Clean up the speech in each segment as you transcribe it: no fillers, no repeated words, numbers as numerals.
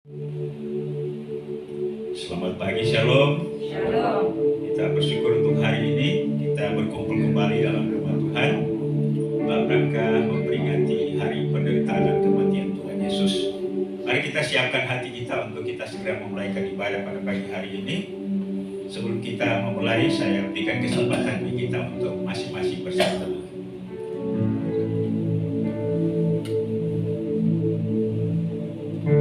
Selamat pagi, Shalom. Shalom. Kita bersyukur untuk hari ini kita berkumpul kembali dalam rumah Tuhan dalam rangka memperingati hari penderitaan dan kematian Tuhan Yesus. Mari kita siapkan hati kita untuk kita segera memulaikan ibadah pada pagi hari ini. Sebelum kita memulai, saya berikan kesempatan bagi kita untuk masing-masing bersama.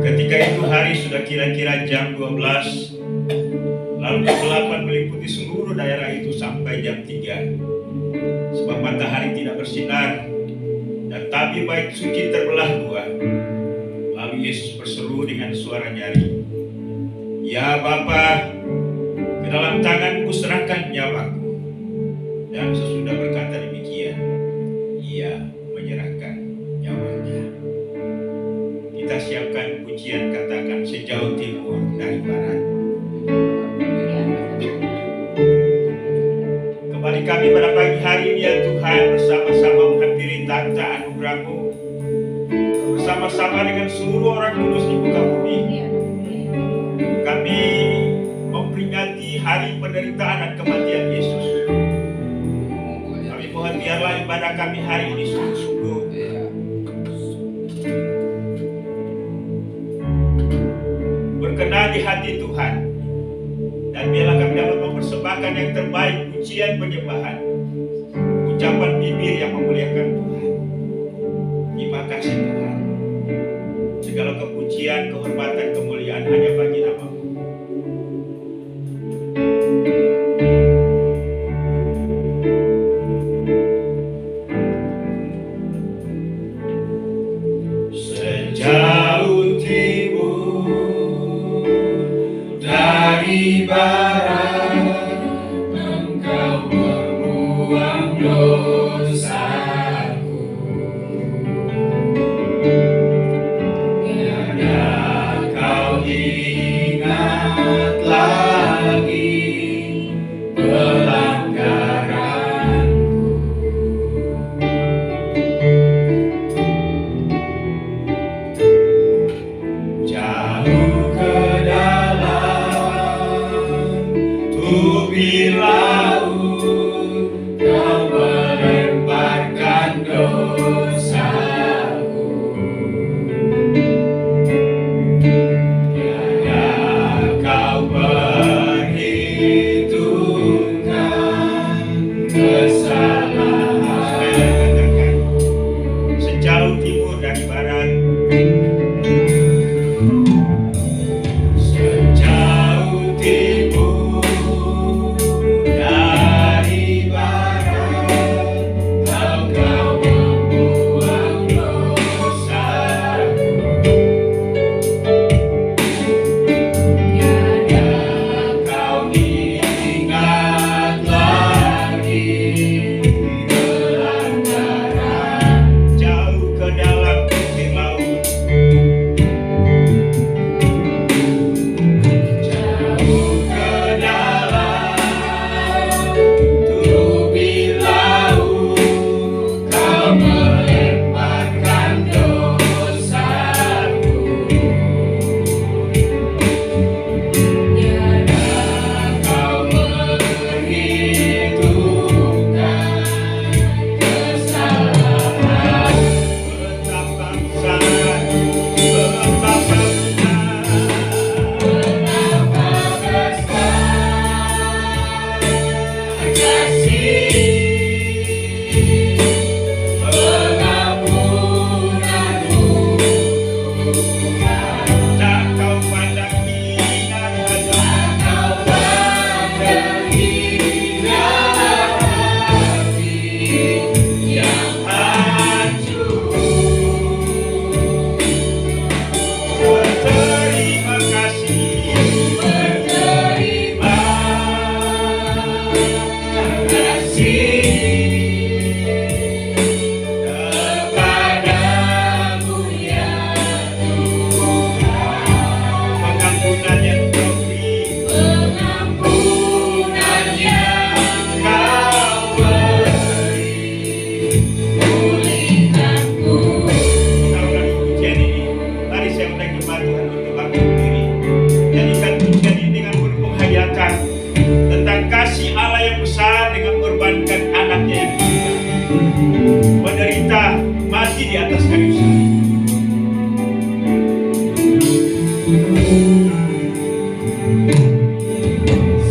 Ketika itu hari sudah kira-kira jam 12, lalu kegelapan meliputi seluruh daerah itu sampai jam 3. Sebab matahari tidak bersinar dan tabir bait suci terbelah dua. Lalu Yesus berseru dengan suara nyaring, "Ya Bapa, ke dalam tangan-Mu serahkan nyawaku." Dan sesudah berkata demikian, Ia menyerahkan nyawanya. Kita siapkan pujian, katakan sejauh timur dari barat. Kembali kami pada pagi hari ini ya Tuhan, bersama-sama menghampiri takhta anugerah-Mu, bersama-sama dengan seluruh orang kudus di muka bumi. Kami memperingati hari penderitaan dan kematian Yesus. Kami mohon biarlah ibadah kami hari ini sungguh-sungguh berkenan di hati Tuhan, dan biarlah kami dapat mempersembahkan yang terbaik, pujian penyembahan, ucapan bibir yang memuliakan Tuhan. Terima kasih Tuhan. Segala kepujian, kehormatan, kemuliaan hanya bagi nama-Mu. Sejauh timur dari barat, Engkau membuang dosaku. Tiada Kau ingat lagi pelanggaranku. Jauh ke dalam tubir laut, Kau melemparkan dosaku. Tiada Kau perhitungkan kesalahan. Sejauh timur dari barat, sejauh timur dari barat, Engkau membuang dosaku. Tiada Kau ingat lagi pelanggaran. Jauh ke dalam tubir laut,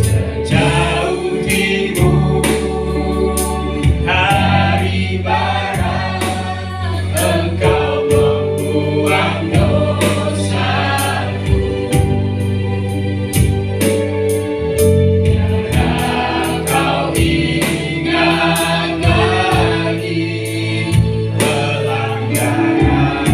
Sejauh timur hari barat, Engkau membuang dosaku. Tiada kau ingat lagi pelanggaran.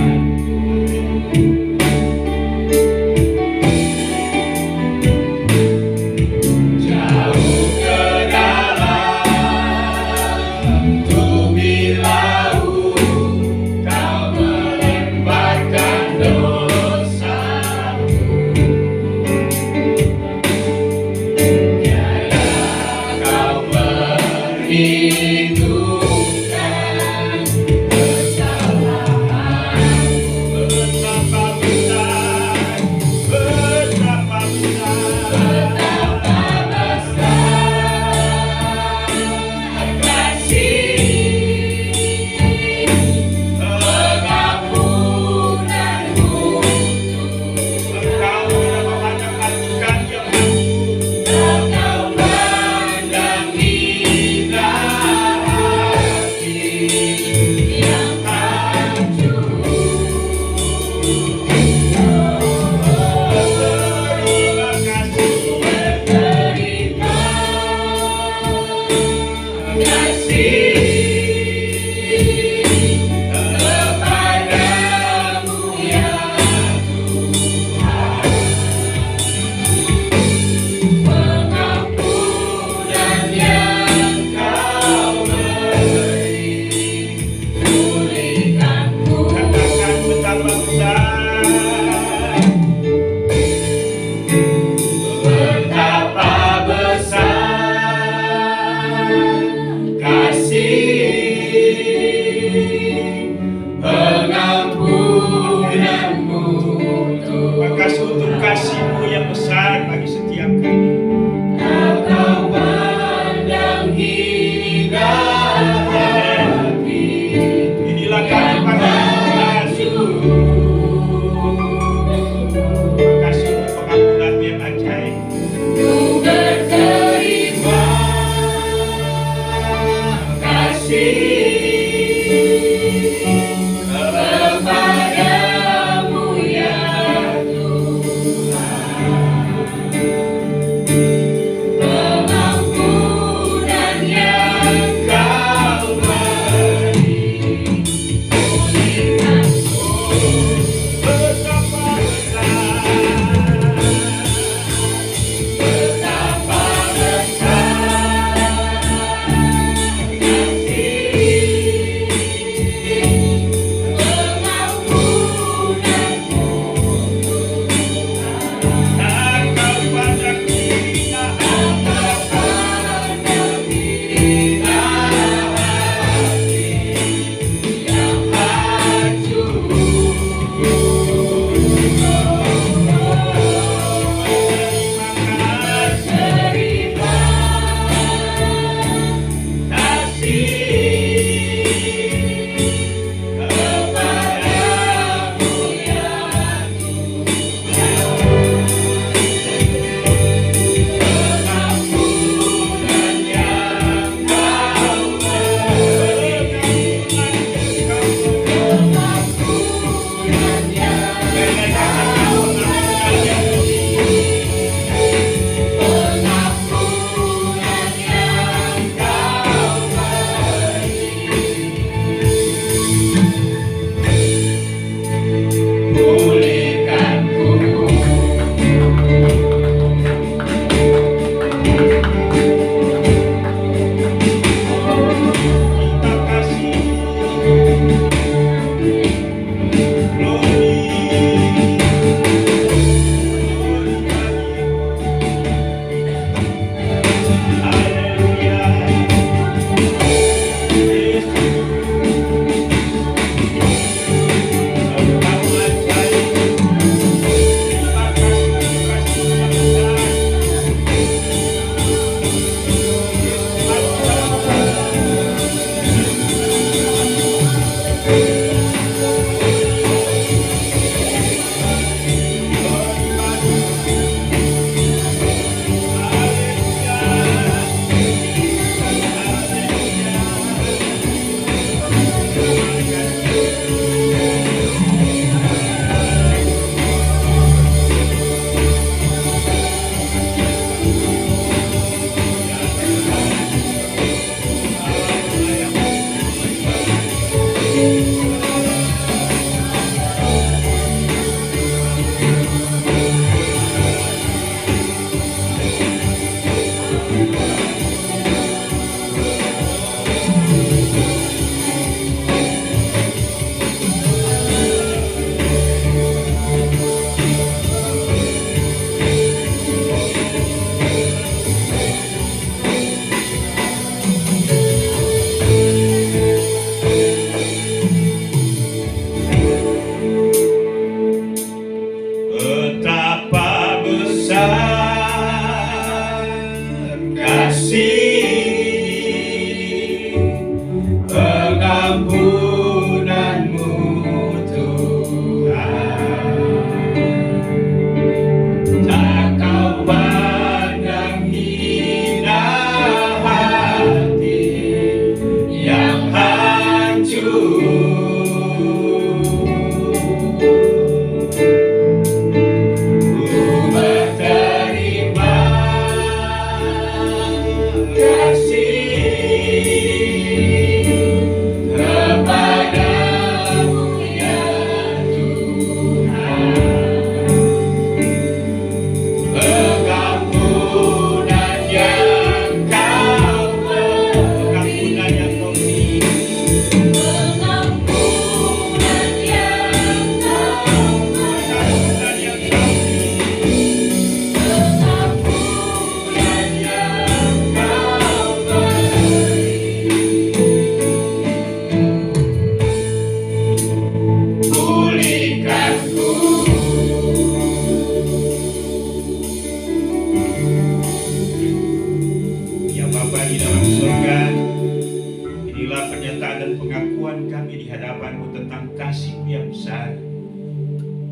kasih-Mu yang besar.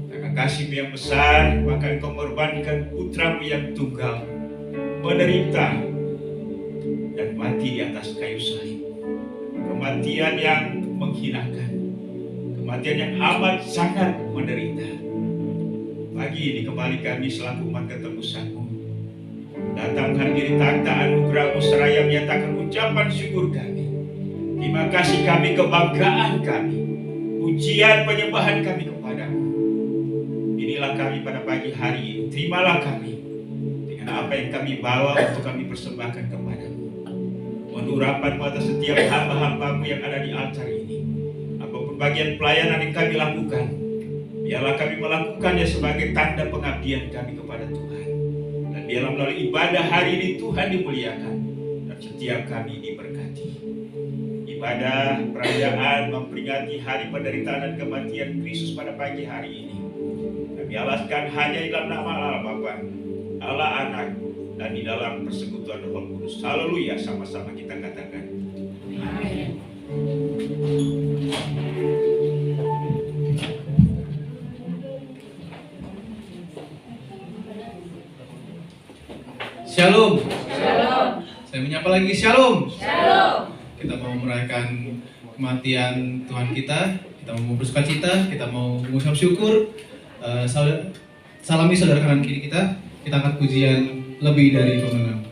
Karena kasih-Mu yang besar, maka Engkau mengorbankan putra-Mu yang tunggal, menderita dan mati di atas kayu salib. Kematian yang menghinakan, kematian yang amat sangat menderita. Pagi ini kembali kami selaku umat ketebus-Mu datang hadir takhta anugerah-Mu seraya menyatakan ucapan syukur kami. Terima kasih kami, kebanggaan kami, pujian penyembahan kami kepadamu. Inilah kami pada pagi hari ini. Terimalah kami dengan apa yang kami bawa untuk kami persembahkan kepadamu. Mohon urapan atas setiap hamba-hamba-Mu yang ada di altar ini. Apapun bagian pelayanan yang kami lakukan, biarlah kami melakukannya sebagai tanda pengabdian kami kepada Tuhan. Dan biarlah melalui ibadah hari ini Tuhan dimuliakan dan setiap kami diberkati. Ibadah perayaan memperingati hari penderitaan dan kematian Kristus pada pagi hari ini kami alaskan hanya di dalam nama Allah Bapa, Allah Anak, dan di dalam persekutuan Roh Kudus. Haleluya, sama-sama kita katakan. Amin. Shalom. Shalom. Saya menyapa lagi shalom. Shalom. Kita mau merayakan kematian Tuhan kita mau bersuka cita, kita mau mengucap syukur. Salami saudara kanan kiri kita angkat pujian lebih dari pemenang.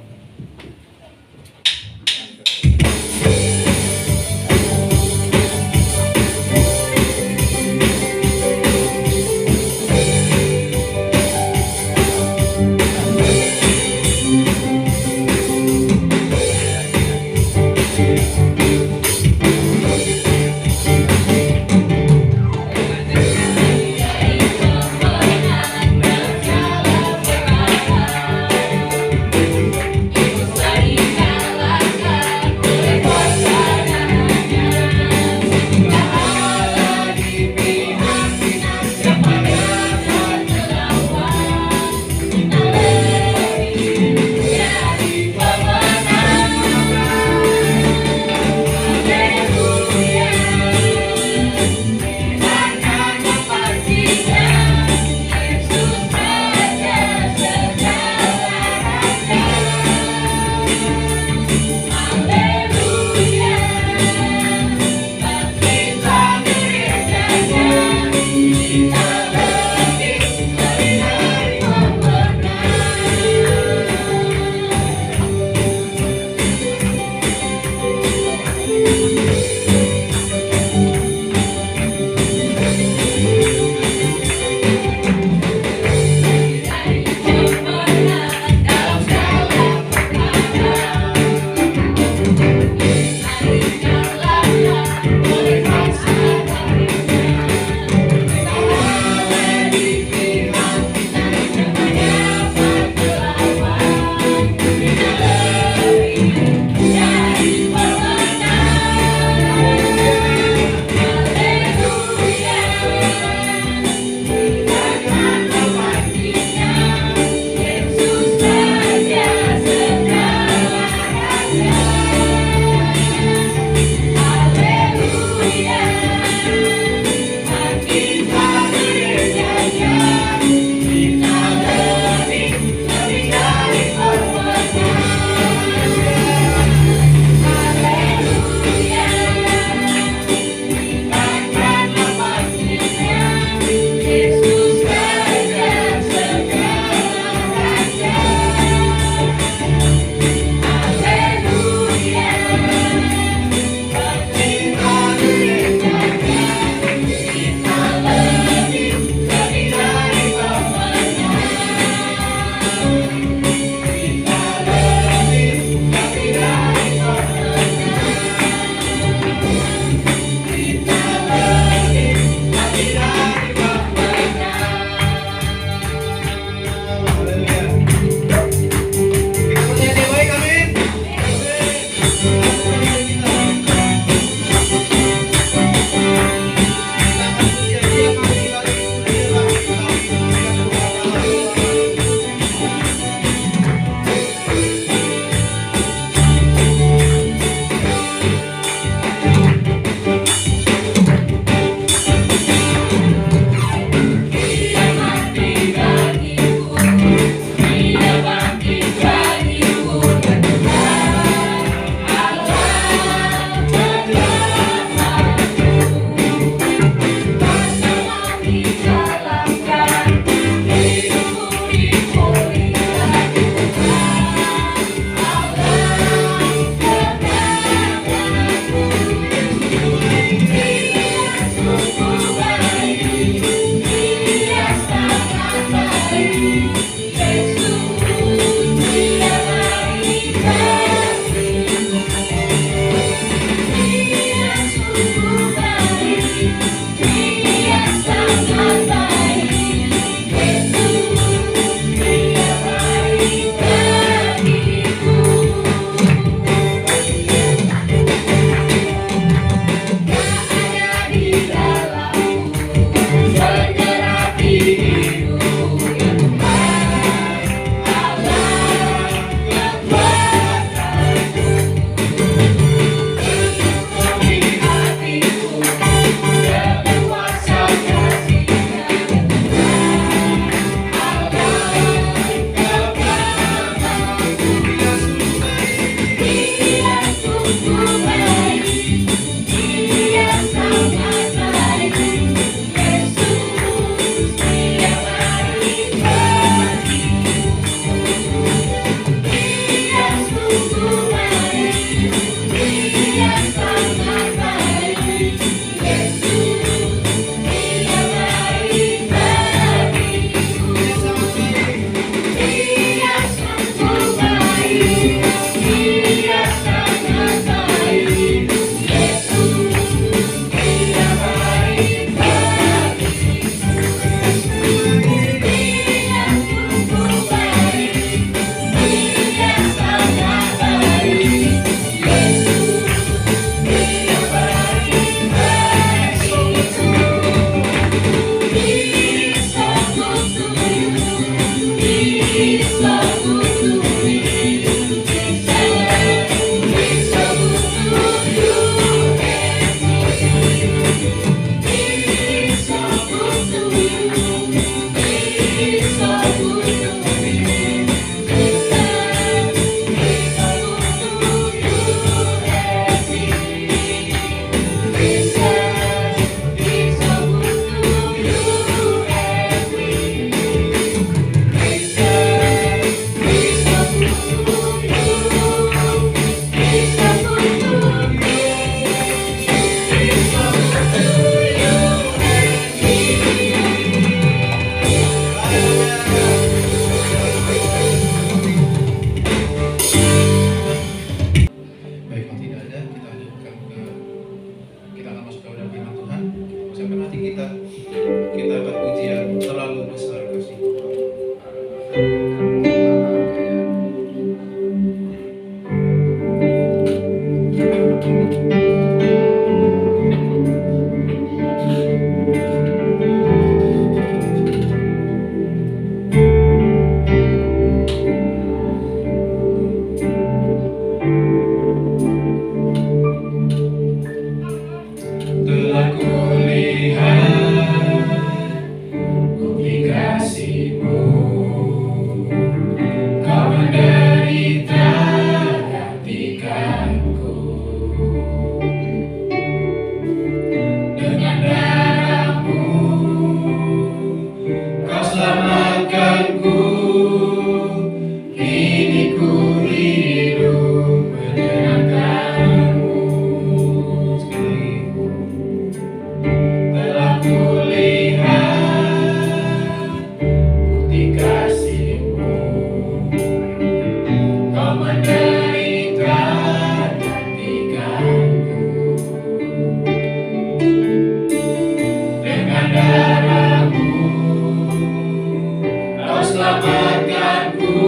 selamatkanku,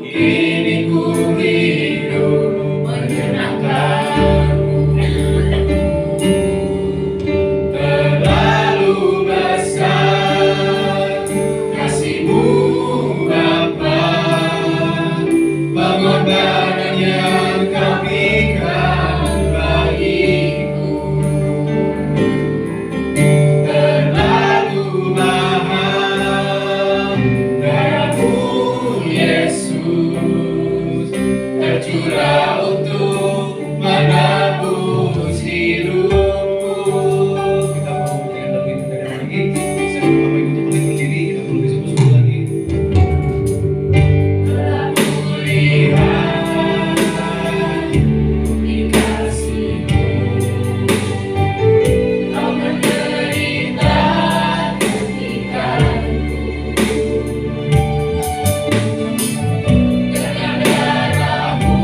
kini ku hidup menyenangkanmu. Terlalu besar kasih-Mu Bapa, pengorbanan yang Kau berikan bagiku. Terlalu mahal darah-Mu Yesus, tercurah untuk menebus hidupku. Kita mau buktikan lagu itu dari lagi. Saya mau Bapak Ibu untuk boleh berdiri, kita perlu disebut lagi. Telah kulihat di kasih-Mu, Kau menderita kehilanganku. Dengan darah-Mu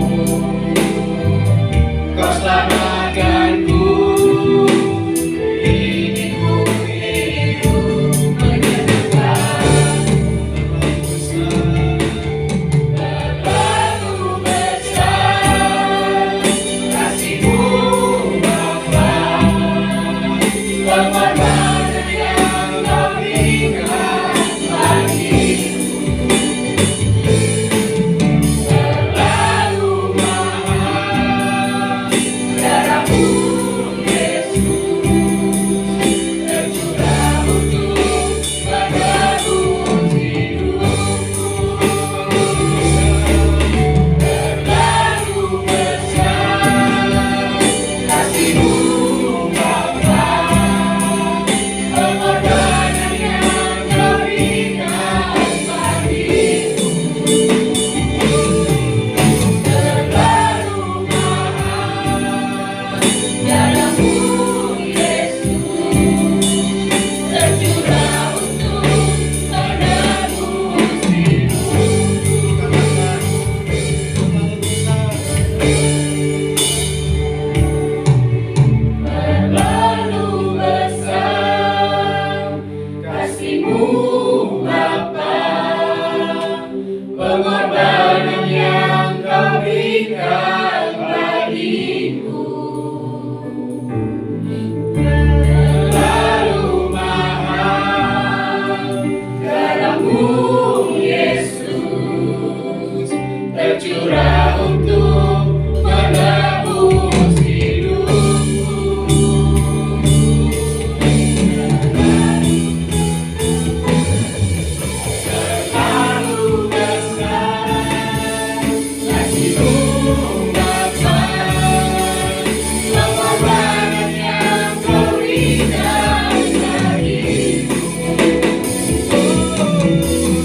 Kau selamatkanku, kini ku hidup menyenangkanmu. Terlalu besar kasih-Mu Bapa, pengorbanan yang Kau berikan bagiku. Terlalu mahal darah-Mu Yesus, tercurah untuk menebus hidupku. Terlalu besar kasih-Mu Bapa, pengorbanan yang Kau berikan bagiku. Terlalu mahal darah-Mu Yesus, tercurah untuk menebus hidupku. Terlalu besar kasih-Mu Bapa, pengorbanan yang Kau berikan bagiku. Terlalu mahal darah-Mu Yesus, tercurah untuk menebus hidupku. Terlalu besar kasih-Mu Bapa, pengorbanan yang Kau berikan bagiku.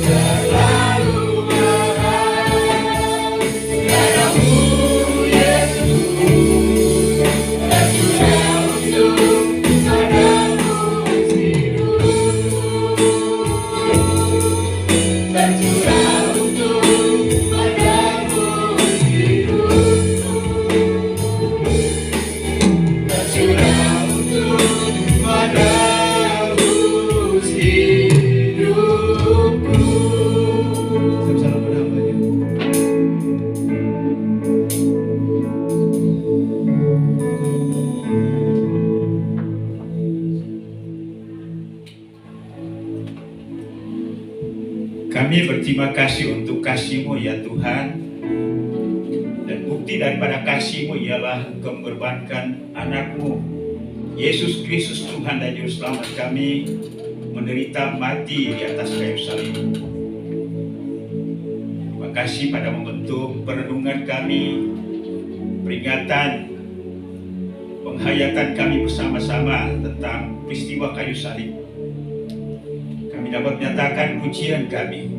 Terlalu mahal darah-Mu Yesus, tercurah untuk menebus hidupku. Tercurah untuk menebus hidupku. Tercurah untuk menebus hidupku. Salam pada hambanya. Kami berterima kasih untuk kasih-Mu ya Tuhan. Dan bukti daripada kasih-Mu ialah Engkau mengorbankan anak-Mu Yesus Kristus Tuhan dan Juru Selamat kami menderita mati di atas kayu salib. Terima kasih pada momentum perenungan kami, peringatan, penghayatan kami bersama-sama tentang peristiwa kayu salib. Kami dapat menyatakan pujian kami,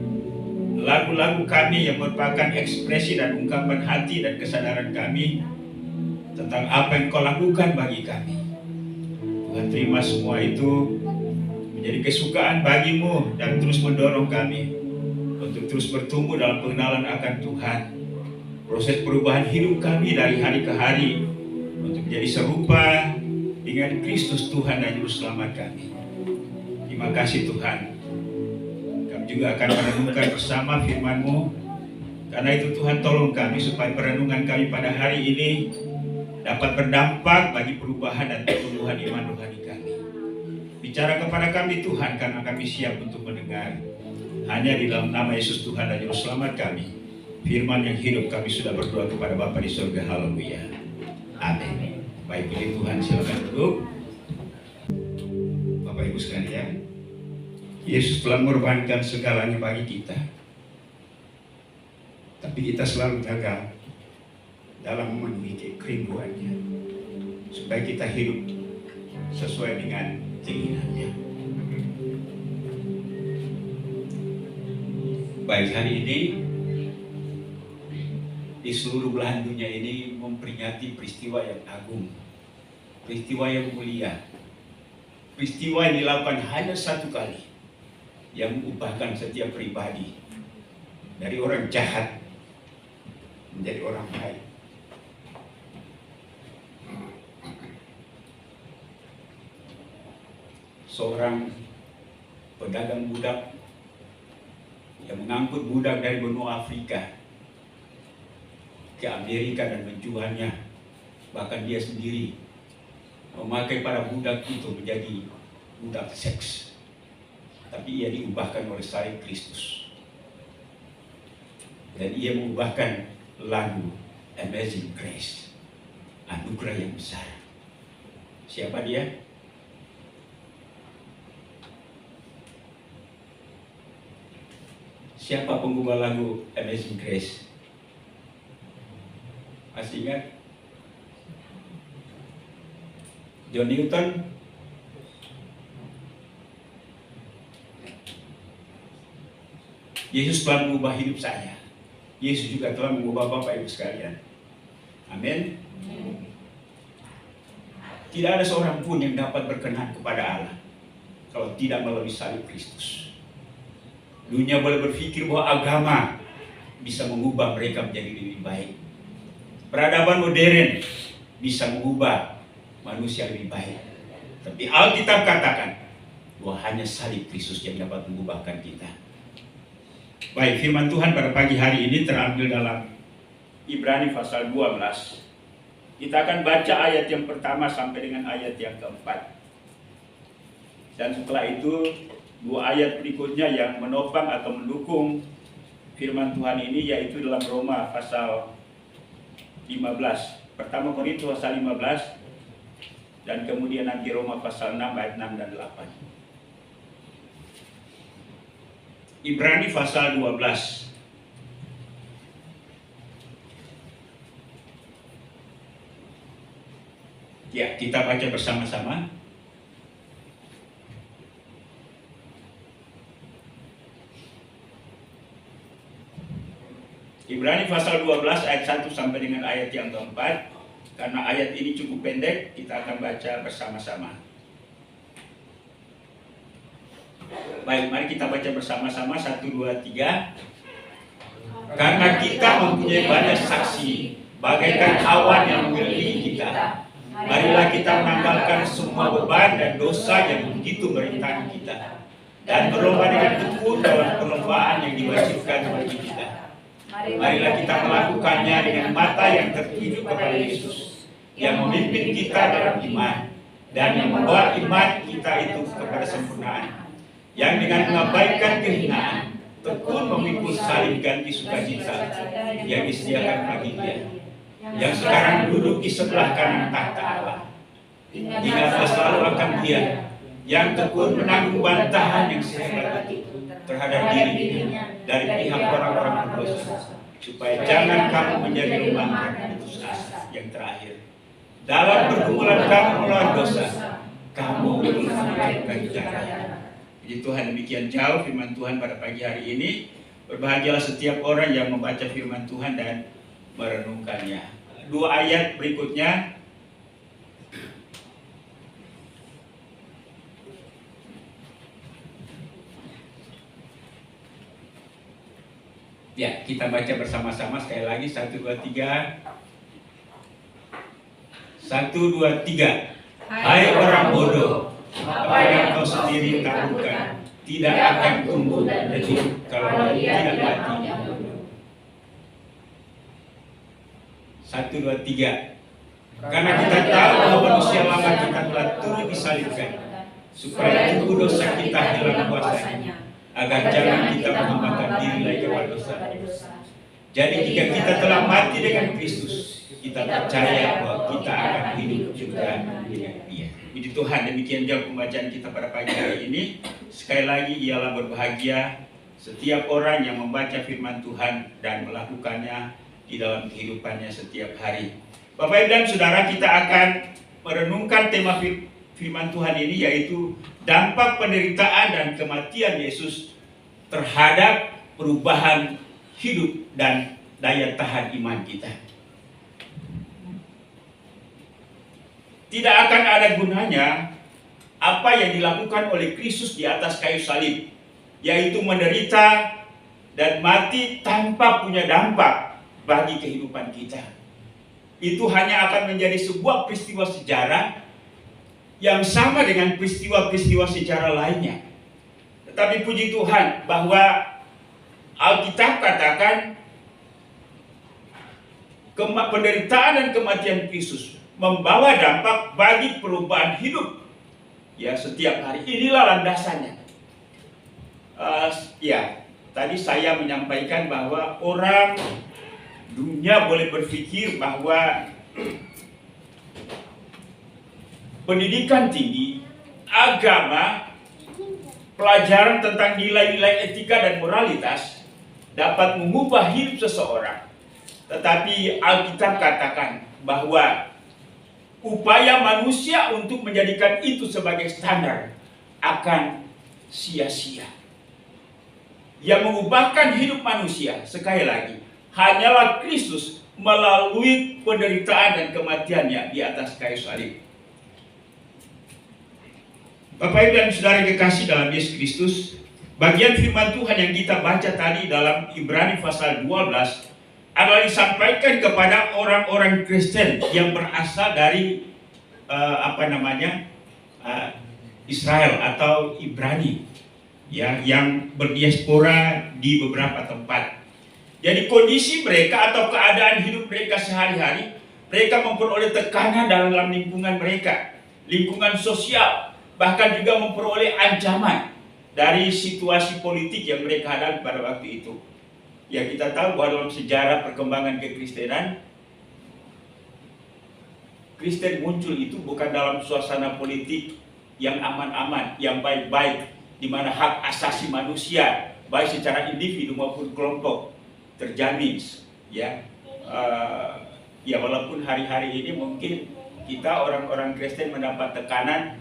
lagu-lagu kami yang merupakan ekspresi dan ungkapan hati dan kesadaran kami tentang apa yang Kau lakukan bagi kami. Tuhan, terima semua itu menjadi kesukaan bagi-Mu dan terus mendorong kami untuk terus bertumbuh dalam pengenalan akan Tuhan. Proses perubahan hidup kami dari hari ke hari untuk menjadi serupa dengan Kristus Tuhan dan Juru Selamat kami. Terima kasih Tuhan. Kami juga akan merenungkan bersama firman-Mu. Karena itu Tuhan, tolong kami supaya perenungan kami pada hari ini dapat berdampak bagi perubahan dan pertumbuhan iman rohani kami. Bicara kepada kami Tuhan, karena kami siap untuk mendengar. Hanya di dalam nama Yesus Tuhan dan Juru Selamat kami, firman yang hidup, kami sudah berdoa kepada Bapa di surga. Haleluya. Amin. Baik, pilih Tuhan, silakan duduk. Bapak Ibu sekalian, Yesus telah mengorbankan segalanya bagi kita. Tapi kita selalu gagal dalam memenuhi kerinduannya, supaya kita hidup sesuai dengan keinginannya. Baik, hari ini di seluruh belahan dunia ini memperingati peristiwa yang agung, peristiwa yang mulia, peristiwa yang dilakukan hanya satu kali, yang mengubahkan setiap pribadi dari orang jahat menjadi orang baik. Seorang pedagang budak yang mengangkut budak dari benua Afrika ke Amerika dan menjualnya, bahkan dia sendiri memakai para budak itu menjadi budak seks, tapi ia diubahkan oleh salib Kristus, dan ia mengubahkan lagu Amazing Grace, anugerah yang besar. Siapa dia? Siapa pengubah lagu Amazing Grace? Masih ingat? John Newton? Yesus telah mengubah hidup saya. Yesus juga telah mengubah Bapak Ibu sekalian. Amin. Tidak ada seorang pun yang dapat berkenan kepada Allah kalau tidak melalui salib Kristus. Dunia boleh berpikir bahwa agama bisa mengubah mereka menjadi lebih baik. Peradaban modern bisa mengubah manusia lebih baik. Tapi Alkitab katakan bahwa hanya salib Kristus yang dapat mengubahkan kita. Baik, firman Tuhan pada pagi hari ini terambil dalam Ibrani pasal 12. Kita akan baca ayat yang pertama sampai dengan ayat yang keempat. Dan setelah itu, dua ayat berikutnya yang menopang atau mendukung firman Tuhan ini, yaitu dalam Roma pasal 15. Pertama Korintus pasal 15, dan kemudian nanti Roma pasal 6 ayat 6 dan 8. Ibrani pasal 12. Ya, kita baca bersama-sama. Ibrani pasal 12 ayat 1 sampai dengan ayat yang keempat. Karena ayat ini cukup pendek, kita akan baca bersama-sama. Baik, mari kita baca bersama-sama. 1, 2, 3. Karena kita mempunyai banyak saksi, bagaikan awan yang mengelilingi kita. Marilah kita menanggalkan semua beban dan dosa yang begitu merintangi kita, dan berlomba dengan tekun dalam perlombaan yang diwajibkan bagi kita. Marilah kita melakukannya dengan mata yang tertuju kepada Yesus, yang memimpin kita dalam iman, dan yang membawa iman kita itu kepada sempurnaan, yang dengan mengabaikan kehinaan, tekun memikul salib ganti sukacita yang disediakan bagi Dia, yang sekarang duduk di sebelah kanan tahta Allah. Ingatlah selalu akan Dia, yang tekun menanggung bantahan yang sehebat itu terhadap dirinya dari pihak orang-orang berdosa, supaya jangan kamu menjadi lemah dan putus asa. Yang terakhir, dalam pergumulan kamu melawan dosa, kamu belum menunjukkan caranya. Jadi Tuhan, demikian jauh firman Tuhan pada pagi hari ini. Berbahagialah setiap orang yang membaca firman Tuhan dan merenungkannya. Dua ayat berikutnya. Ya, kita baca bersama-sama sekali lagi. 1, 2, 3. 1, 2, 3. Hai orang bodoh, apa yang kau sendiri taburkan tidak akan tumbuh dan hidup kalau ia tidak mati. 1, 2, 3. Karena kita tahu bahwa manusia lama kita telah turut disalibkan, supaya tubuh dosa kita hilang kuasanya, agar jangan kita mengembangkan diri lagi kepada dosa. Jadi jika kita telah mati dengan Kristus, kita percaya bahwa kita akan hidup juga dengan Dia. Puji Tuhan, demikian jauh pembacaan kita pada pagi hari ini. Sekali lagi ialah berbahagia setiap orang yang membaca firman Tuhan dan melakukannya di dalam kehidupannya setiap hari. Bapak Ibu dan Saudara, kita akan merenungkan tema firman Tuhan ini, yaitu dampak penderitaan dan kematian Yesus terhadap perubahan hidup dan daya tahan iman kita. Tidak akan ada gunanya apa yang dilakukan oleh Kristus di atas kayu salib, yaitu menderita dan mati tanpa punya dampak bagi kehidupan kita. Itu hanya akan menjadi sebuah peristiwa sejarah yang sama dengan peristiwa-peristiwa sejarah lainnya. Tetapi puji Tuhan bahwa Alkitab katakan penderitaan dan kematian Kristus membawa dampak bagi perubahan hidup ya setiap hari. Inilah landasannya. Tadi saya menyampaikan bahwa orang dunia boleh berpikir bahwa pendidikan tinggi, agama, pelajaran tentang nilai-nilai etika dan moralitas dapat mengubah hidup seseorang. Tetapi Alkitab katakan bahwa upaya manusia untuk menjadikan itu sebagai standar akan sia-sia. Yang mengubahkan hidup manusia, sekali lagi, hanyalah Kristus melalui penderitaan dan kematiannya di atas kayu salib. Bapak Ibu dan Saudara kekasih dalam Yesus Kristus, bagian firman Tuhan yang kita baca tadi dalam Ibrani pasal 12 adalah disampaikan kepada orang-orang Kristen yang berasal dari Israel atau Ibrani, ya, yang berdiaspora di beberapa tempat. Jadi kondisi mereka atau keadaan hidup mereka sehari-hari, mereka memperoleh tekanan dalam lingkungan mereka, lingkungan sosial, bahkan juga memperoleh ancaman dari situasi politik yang mereka hadapi pada waktu itu. Ya, kita tahu bahwa dalam sejarah perkembangan kekristenan, Kristen muncul itu bukan dalam suasana politik yang aman-aman, yang baik-baik, di mana hak asasi manusia, baik secara individu maupun kelompok, terjamin. Walaupun hari-hari ini mungkin kita orang-orang Kristen mendapat tekanan,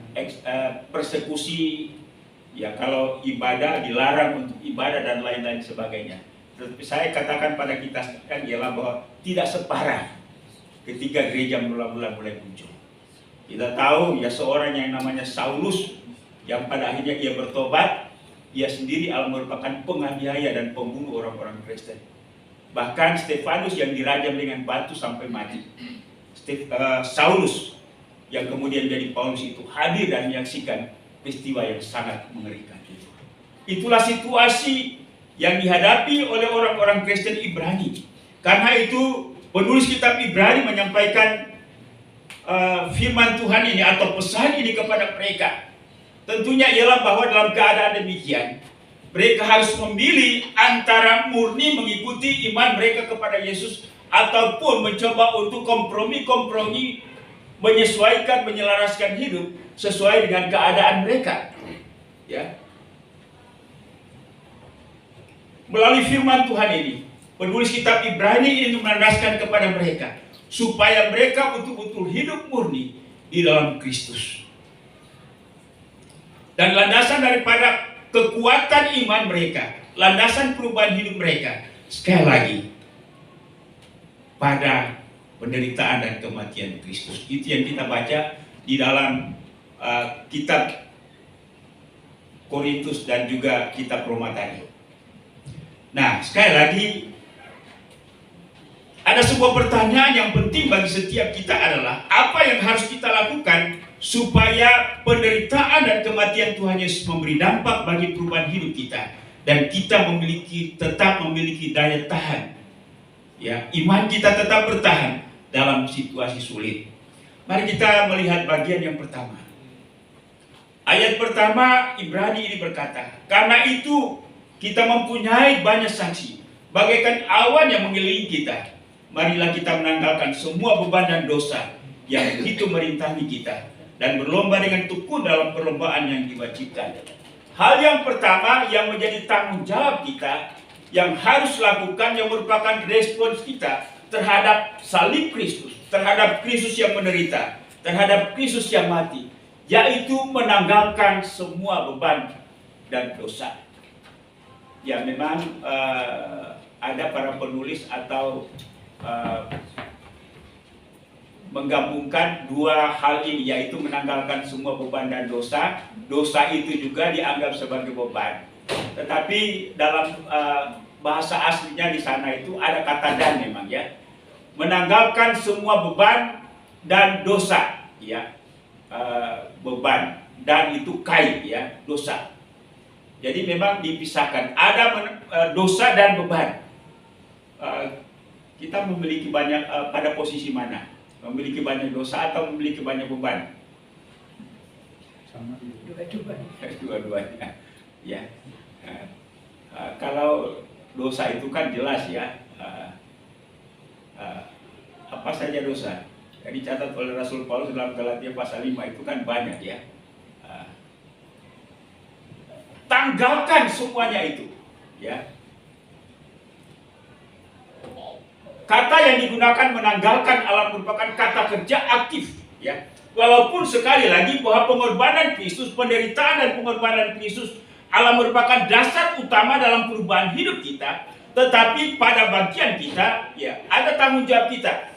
persekusi, ya, kalau ibadah dilarang untuk ibadah dan lain-lain sebagainya. Tetapi saya katakan pada kita sekarang ialah bahwa tidak separah ketika gereja mula-mula mulai muncul. Kita tahu ya seorang yang namanya Saulus, yang pada akhirnya ia bertobat, ia sendiri merupakan penganiaya dan pembunuh orang-orang Kristen. Bahkan Stefanus yang dirajam dengan batu sampai mati. Saulus yang kemudian jadi Paulus itu hadir dan menyaksikan peristiwa yang sangat mengerikan itu. Itulah situasi yang dihadapi oleh orang-orang Kristen Ibrani. Karena itu penulis kitab Ibrani menyampaikan firman Tuhan ini atau pesan ini kepada mereka. Tentunya ialah bahwa dalam keadaan demikian, mereka harus memilih antara murni mengikuti iman mereka kepada Yesus ataupun mencoba untuk kompromi, menyesuaikan, menyelaraskan hidup sesuai dengan keadaan mereka. Ya. Melalui firman Tuhan ini, penulis kitab Ibrani ini menandaskan kepada mereka supaya mereka betul-betul hidup murni di dalam Kristus. Dan landasan daripada kekuatan iman mereka, landasan perubahan hidup mereka, sekali lagi, pada penderitaan dan kematian Kristus. Itu yang kita baca di dalam kitab Korintus dan juga kitab Roma tadi. Nah, sekali lagi, ada sebuah pertanyaan yang penting bagi setiap kita adalah, apa yang harus kita lakukan supaya penderitaan dan kematian Tuhan Yesus memberi dampak bagi perubahan hidup kita, dan kita tetap memiliki daya tahan. Ya, iman kita tetap bertahan dalam situasi sulit. Mari kita melihat bagian yang pertama. Ayat pertama Ibrani ini berkata, karena itu kita mempunyai banyak saksi, bagaikan awan yang mengelilingi kita. Marilah kita menanggalkan semua beban dan dosa yang begitu merintangi kita, dan berlomba dengan tekun dalam perlombaan yang diwajibkan. Hal yang pertama yang menjadi tanggung jawab kita, yang harus lakukan, yang merupakan respons kita terhadap salib Kristus, terhadap Kristus yang menderita, terhadap Kristus yang mati, yaitu menanggalkan semua beban dan dosa. Ya, memang ada para penulis atau menggabungkan dua hal ini, yaitu menanggalkan semua beban dan dosa. Dosa itu juga dianggap sebagai beban. Tetapi dalam bahasa aslinya di sana itu ada kata dan, memang ya. Menanggalkan semua beban dan dosa, ya. Beban dan itu kai, ya, dosa. Jadi memang dipisahkan. Ada dosa dan beban. Kita memiliki banyak pada posisi mana? Memiliki banyak dosa atau memiliki banyak beban? Sama. Dua-duanya. Ya. Kalau dosa itu kan jelas, ya. Apa saja dosa? Yang dicatat oleh Rasul Paulus dalam Galatia pasal 5 itu kan banyak, ya. Tanggalkan semuanya itu, ya. Kata yang digunakan menanggalkan adalah merupakan kata kerja aktif, ya. Walaupun sekali lagi bahwa pengorbanan Kristus, penderitaan dan pengorbanan Kristus adalah merupakan dasar utama dalam perubahan hidup kita, tetapi pada bagian kita, ya, ada tanggung jawab kita.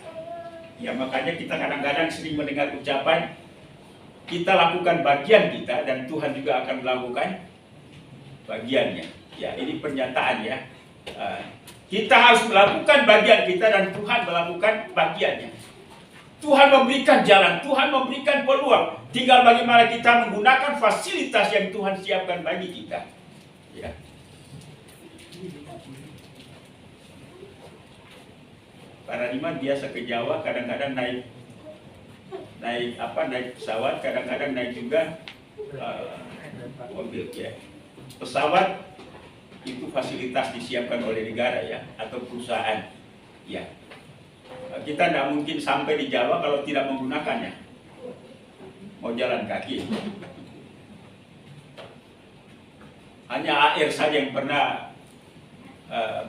Ya, makanya kita kadang-kadang sering mendengar ucapan, kita lakukan bagian kita dan Tuhan juga akan melakukan bagiannya. Ya, ini pernyataan, ya. Kita harus melakukan bagian kita dan Tuhan melakukan bagiannya. Tuhan memberikan jalan, Tuhan memberikan peluang. Tinggal bagaimana kita menggunakan fasilitas yang Tuhan siapkan bagi kita. Ya. Para iman biasa ke Jawa, kadang-kadang naik pesawat, kadang-kadang naik juga mobil, ya. Pesawat itu fasilitas disiapkan oleh negara, ya, atau perusahaan, ya. Kita tidak mungkin sampai di Jawa kalau tidak menggunakannya. Mau jalan kaki. Hanya AR saja yang pernah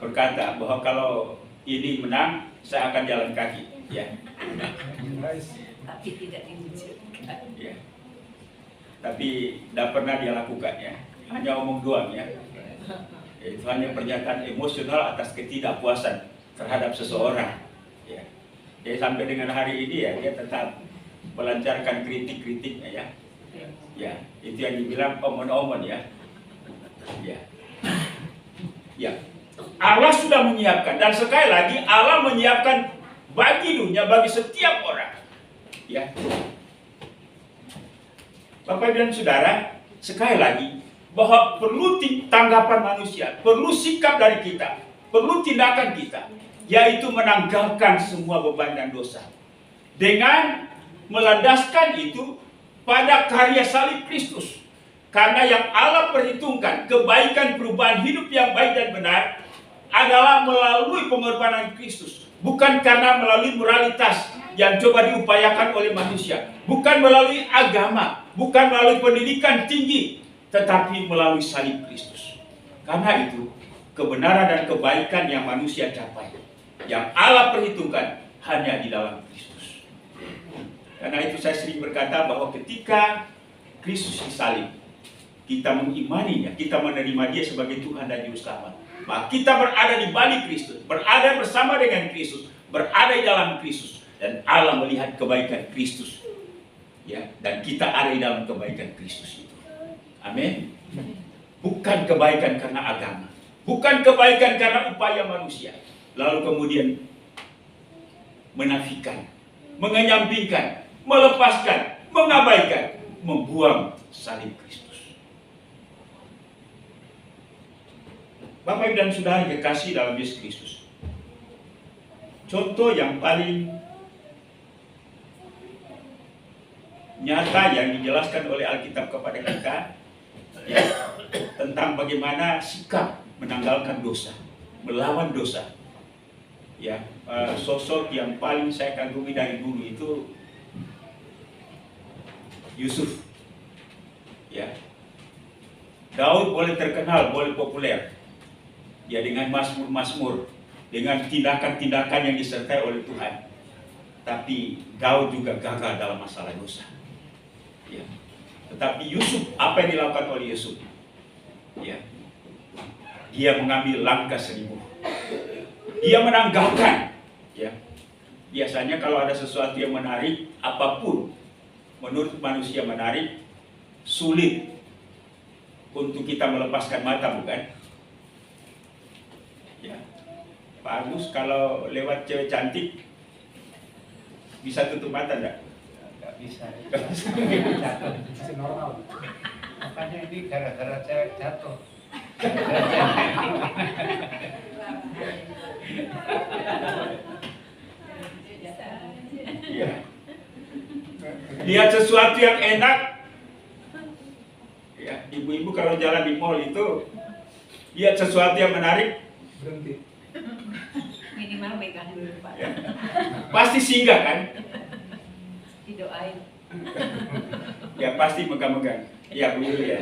berkata bahwa kalau ini menang, saya akan jalan kaki, ya. Tapi tidak diwujudkan. Ya. Tapi tidak pernah dia lakukan, ya. Hanya omong doang, ya. Itu hanya pernyataan emosional atas ketidakpuasan terhadap seseorang, ya. Jadi sampai dengan hari ini, ya, dia tetap melancarkan kritik-kritiknya, ya. Ya, itu yang dibilang omon-omon, ya. Ya. Ya. Allah sudah menyiapkan, dan sekali lagi Allah menyiapkan bagi dunia, bagi setiap orang, ya. Bapak dan Saudara, sekali lagi bahwa perlu tanggapan manusia, perlu sikap dari kita, perlu tindakan kita, yaitu menanggalkan semua beban dan dosa dengan melandaskan itu pada karya salib Kristus. Karena yang Allah perhitungkan kebaikan perubahan hidup yang baik dan benar adalah melalui pengorbanan Kristus, bukan karena melalui moralitas yang coba diupayakan oleh manusia, bukan melalui agama, bukan melalui pendidikan tinggi, tetapi melalui salib Kristus. Karena itu, kebenaran dan kebaikan yang manusia capai, yang Allah perhitungkan, hanya di dalam Kristus. Karena itu saya sering berkata bahwa ketika Kristus disalib, kita mengimaninya, kita menerima Dia sebagai Tuhan dan Juru Selamat, maka kita berada di balik Kristus, berada bersama dengan Kristus, berada di dalam Kristus, dan Allah melihat kebaikan Kristus, ya, dan kita ada di dalam kebaikan Kristus itu. Amin. Bukan kebaikan karena agama, bukan kebaikan karena upaya manusia, lalu kemudian menafikan, mengenyampingkan, melepaskan mengabaikan, membuang salib Kristus. Bapak Ibu dan Saudara kekasih dalam Yesus Kristus, contoh yang paling nyata yang dijelaskan oleh Alkitab kepada kita ya, tentang bagaimana sikap menanggalkan dosa, melawan dosa. Ya, sosok yang paling saya kagumi dari dulu itu Yusuf. Ya, Daud boleh terkenal, boleh populer, ya dengan mazmur-mazmur, dengan tindakan-tindakan yang disertai oleh Tuhan. Tapi Daud juga gagal dalam masalah dosa. Ya. Tetapi Yusuf, apa yang dilakukan oleh Yusuf? Ya, dia mengambil langkah 1000. Dia menanggalkan. Ya, biasanya kalau ada sesuatu yang menarik, apapun menurut manusia menarik, sulit untuk kita melepaskan mata, bukan? Ya, Pak Agus kalau lewat cewek cantik bisa tutup mata enggak? Nggak bisa. Masih normal. Makanya ini gara-gara cewek jatuh. Iya. Lihat sesuatu yang enak. Ya, ibu-ibu kalau jalan di mall itu lihat sesuatu yang menarik, Berhenti. Minimal megang dulu Pak. ya, pasti singgah kan? Didoain. Ya pasti megang-megang. Ya begitu ya.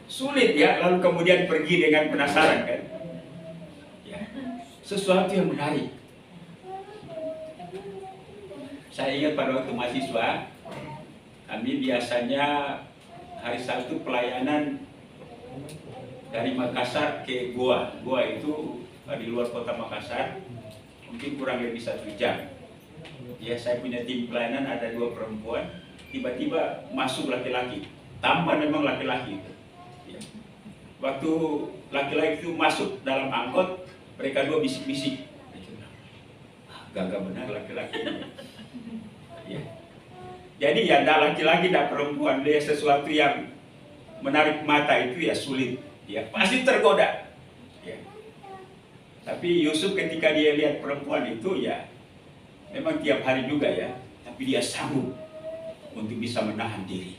Sulit ya, lalu kemudian pergi dengan penasaran kan? Ya, sesuatu yang menarik. Saya ingat pada waktu mahasiswa, kami biasanya hari Sabtu pelayanan dari Makassar ke Goa. Goa itu di luar kota Makassar, mungkin kurang lebih 1 jam. Ya, saya punya tim pelayanan, ada 2 perempuan, tiba-tiba masuk laki-laki, tampan memang laki-laki. Ya. Waktu laki-laki itu masuk dalam angkot, mereka 2 bisik-bisik. Gagah benar laki-laki ini. Ya. Jadi ya tidak laki-laki, tidak perempuan, dia sesuatu yang menarik mata itu ya sulit, ya pasti tergoda. Ya. Tapi Yusuf ketika dia lihat perempuan itu ya memang tiap hari juga ya, tapi dia sanggup untuk bisa menahan diri.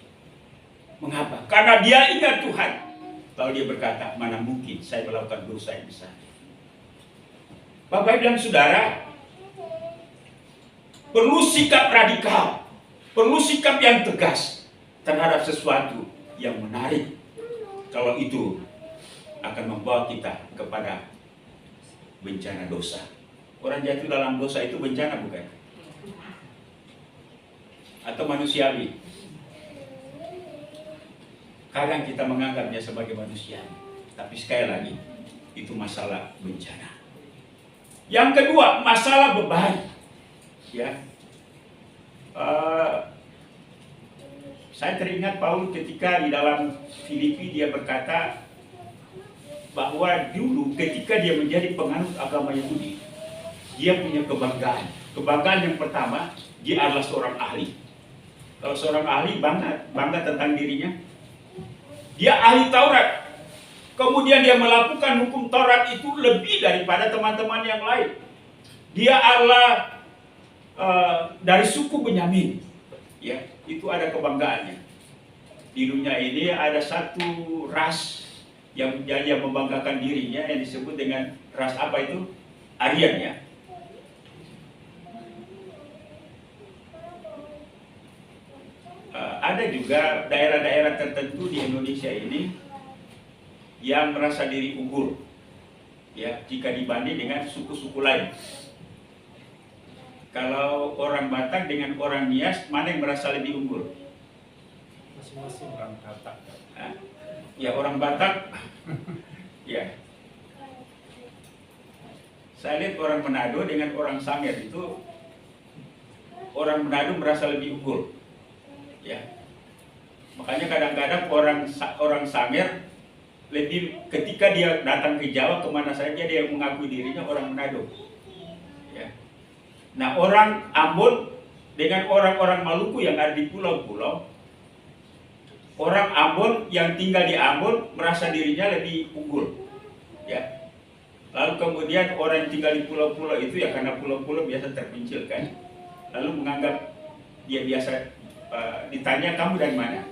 Mengapa? Karena dia ingat Tuhan. Lalu dia berkata, mana mungkin saya melakukan dosa yang besar. Bapak Ibu dan Saudara, perlu sikap radikal, perlu sikap yang tegas terhadap sesuatu yang menarik. Kalau itu akan membawa kita kepada bencana dosa. Orang jatuh dalam dosa itu bencana bukan? Atau manusiawi? Kadang kita menganggapnya sebagai manusiawi, tapi sekali lagi itu masalah bencana. Yang kedua, masalah beban. Ya, saya teringat Paulus ketika di dalam Filipi dia berkata bahwa dulu ketika dia menjadi penganut agama Yahudi, dia punya kebanggaan. Kebanggaan yang pertama, dia adalah seorang ahli. Kalau seorang ahli bangga tentang dirinya, dia ahli Taurat. Kemudian dia melakukan hukum Taurat itu lebih daripada teman-teman yang lain. Dia adalah dari suku Benyamin, ya itu ada kebanggaannya. Di dunia ini ada satu ras yang membanggakan dirinya yang disebut dengan ras apa itu? Aryan ya. Ada juga daerah-daerah tertentu di Indonesia ini yang merasa diri unggul, ya jika dibanding dengan suku-suku lain. Kalau orang Batak dengan orang Nias, mana yang merasa lebih unggul? Masing-masing orang Batak. Ya orang Batak, ya. Saya lihat orang Manado dengan orang Sangir itu, orang Manado merasa lebih unggul, ya. Makanya kadang-kadang orang Sangir lebih ketika dia datang ke Jawa kemana saja dia mengakui dirinya orang Manado. Ya. Nah orang Ambon dengan orang-orang Maluku yang ada di pulau-pulau. Orang Ambon yang tinggal di Ambon merasa dirinya lebih unggul, ya. Lalu kemudian orang yang tinggal di pulau-pulau itu ya karena pulau-pulau biasa terpencil kan, lalu menganggap dia biasa ditanya kamu dari mana?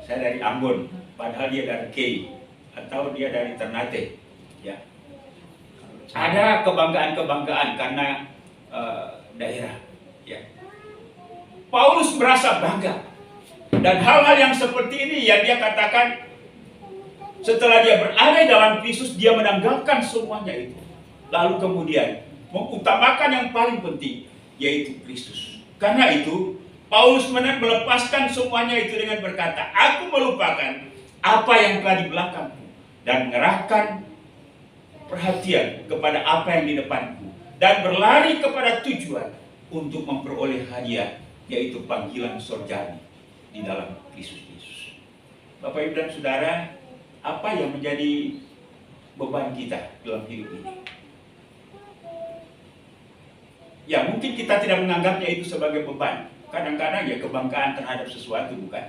Saya dari Ambon, padahal dia dari Kei atau dia dari Ternate, ya. Ada kebanggaan-kebanggaan karena daerah, ya. Paulus merasa bangga. Dan hal-hal yang seperti ini yang dia katakan setelah dia berada dalam Kristus, dia menanggalkan semuanya itu. Lalu kemudian mengutamakan yang paling penting, yaitu Kristus. Karena itu, Paulus melepaskan semuanya itu dengan berkata, aku melupakan apa yang telah di belakangku dan mengerahkan perhatian kepada apa yang di depanku dan berlari kepada tujuan untuk memperoleh hadiah, yaitu panggilan surgawi di dalam Kristus Yesus. Bapak Ibu dan Saudara, apa yang menjadi beban kita dalam hidup ini? Ya, mungkin kita tidak menganggapnya itu sebagai beban. Kadang-kadang ya kebanggaan terhadap sesuatu, bukan?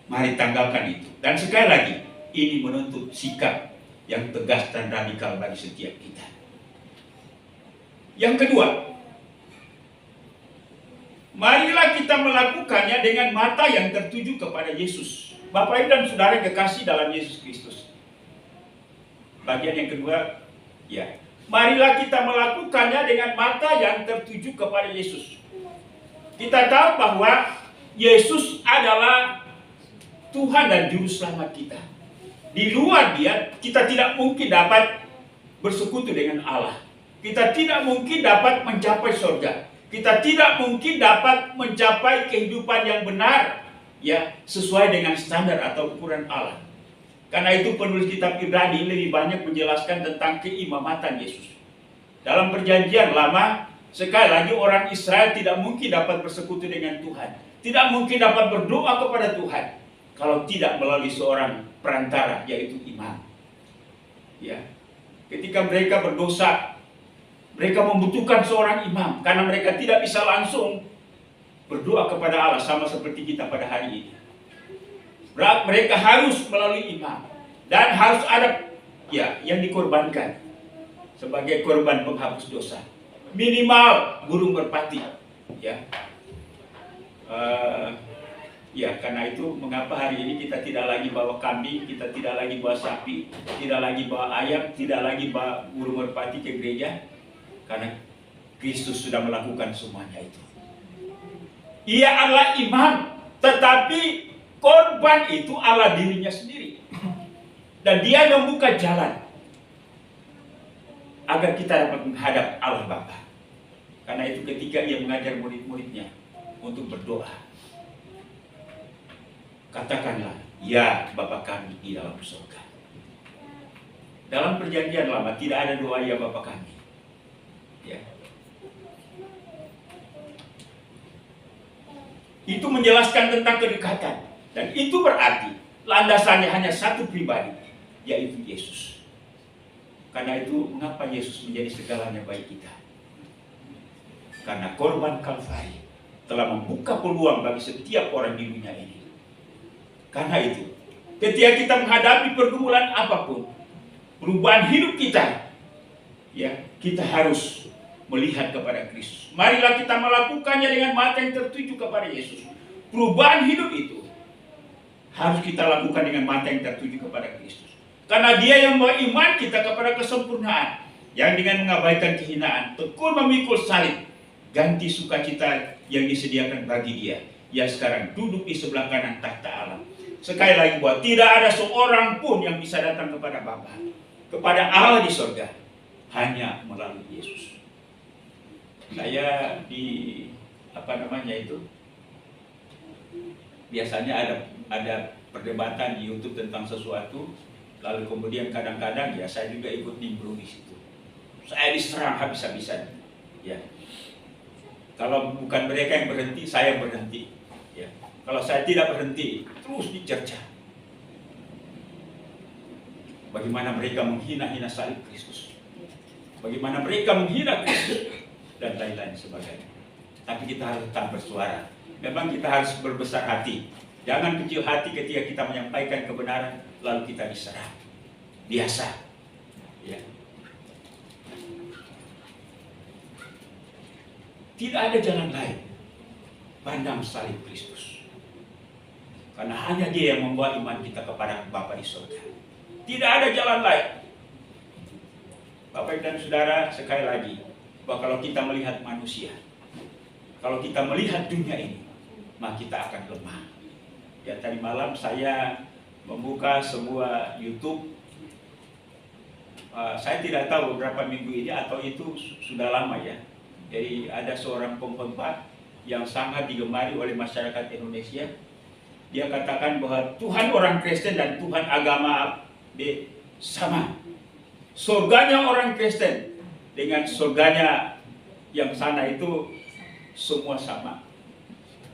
Mari tanggalkan itu. Dan sekali lagi, ini menuntut sikap yang tegas dan radikal bagi setiap kita. Yang kedua, marilah kita melakukannya dengan mata yang tertuju kepada Yesus. Bapak Ibu dan Saudara kekasih dalam Yesus Kristus. Bagian yang kedua, ya, marilah kita melakukannya dengan mata yang tertuju kepada Yesus. Kita tahu bahwa Yesus adalah Tuhan dan Juru Selamat kita. Di luar Dia, kita tidak mungkin dapat bersekutu dengan Allah. Kita tidak mungkin dapat mencapai surga. Kita tidak mungkin dapat mencapai kehidupan yang benar, ya, sesuai dengan standar atau ukuran Allah. Karena itu penulis kitab Ibrani lebih banyak menjelaskan tentang keimamatan Yesus. Dalam perjanjian lama, sekali lagi orang Israel tidak mungkin dapat bersekutu dengan Tuhan. Tidak mungkin dapat berdoa kepada Tuhan kalau tidak melalui seorang perantara, yaitu imam. Ya. Ketika mereka berdosa, mereka membutuhkan seorang imam karena mereka tidak bisa langsung berdoa kepada Allah sama seperti kita pada hari ini. Mereka harus melalui imam dan harus ada, ya, yang dikorbankan sebagai korban penghapus dosa. Minimal burung merpati, ya. Ya, karena itu mengapa hari ini kita tidak lagi bawa kambing, kita tidak lagi bawa sapi, tidak lagi bawa ayam, tidak lagi bawa burung merpati ke gereja. Karena Kristus sudah melakukan semuanya itu. Ia adalah imam, tetapi korban itu Allah dirinya sendiri. Dan Dia membuka jalan agar kita dapat menghadap Allah Bapa. Karena itu ketika Ia mengajar murid-muridnya untuk berdoa, katakanlah, ya Bapa kami di dalam surga. Dalam perjanjian lama tidak ada doa ya Bapa kami. Ya. Itu menjelaskan tentang kedekatan. Dan itu berarti landasannya hanya satu pribadi, yaitu Yesus. Karena itu mengapa Yesus menjadi segalanya bagi kita? Karena korban Kalvari telah membuka peluang bagi setiap orang di dunia ini. Karena itu, ketika kita menghadapi pergumulan apapun, perubahan hidup kita, ya, kita harus melihat kepada Kristus. Marilah kita melakukannya dengan mata yang tertuju kepada Yesus. Perubahan hidup itu harus kita lakukan dengan mata yang tertuju kepada Kristus. Karena Dia yang membawa iman kita kepada kesempurnaan, yang dengan mengabaikan kehinaan, tekun memikul salib, ganti sukacita yang disediakan bagi Dia, yang sekarang duduk di sebelah kanan tahta Allah. Sekali lagi bahwa tidak ada seorang pun yang bisa datang kepada Bapa, kepada Allah di surga, hanya melalui Yesus. Saya biasanya ada perdebatan di YouTube tentang sesuatu, lalu kemudian kadang-kadang ya saya juga ikut nimbrung di situ. Saya diserang habis-habisan. Ya. Kalau bukan mereka yang berhenti, saya berhenti. Ya. Kalau saya tidak berhenti, terus dicerca. Bagaimana mereka menghina-hina salib Kristus. bagaimana mereka menghina Kristus, dan lain-lain sebagainya. Tapi kita harus tetap bersuara. Memang kita harus berbesar hati. Jangan kecil hati ketika kita menyampaikan kebenaran, lalu kita diserang. Biasa. Ya. Tidak ada jalan lain. Pandang salib Kristus. Karena hanya Dia yang membawa iman kita kepada Bapa di surga. Tidak ada jalan lain. Bapak dan saudara, sekali lagi, bahwa kalau kita melihat manusia, kalau kita melihat dunia ini, maka kita akan lemah. Ya, tadi malam saya membuka sebuah YouTube. Saya tidak tahu beberapa minggu ini atau itu sudah lama ya. Jadi ada seorang pengkhotbah yang sangat digemari oleh masyarakat Indonesia. Dia katakan bahwa Tuhan orang Kristen dan Tuhan agama B sama. Surganya orang Kristen dengan surganya yang sana itu semua sama.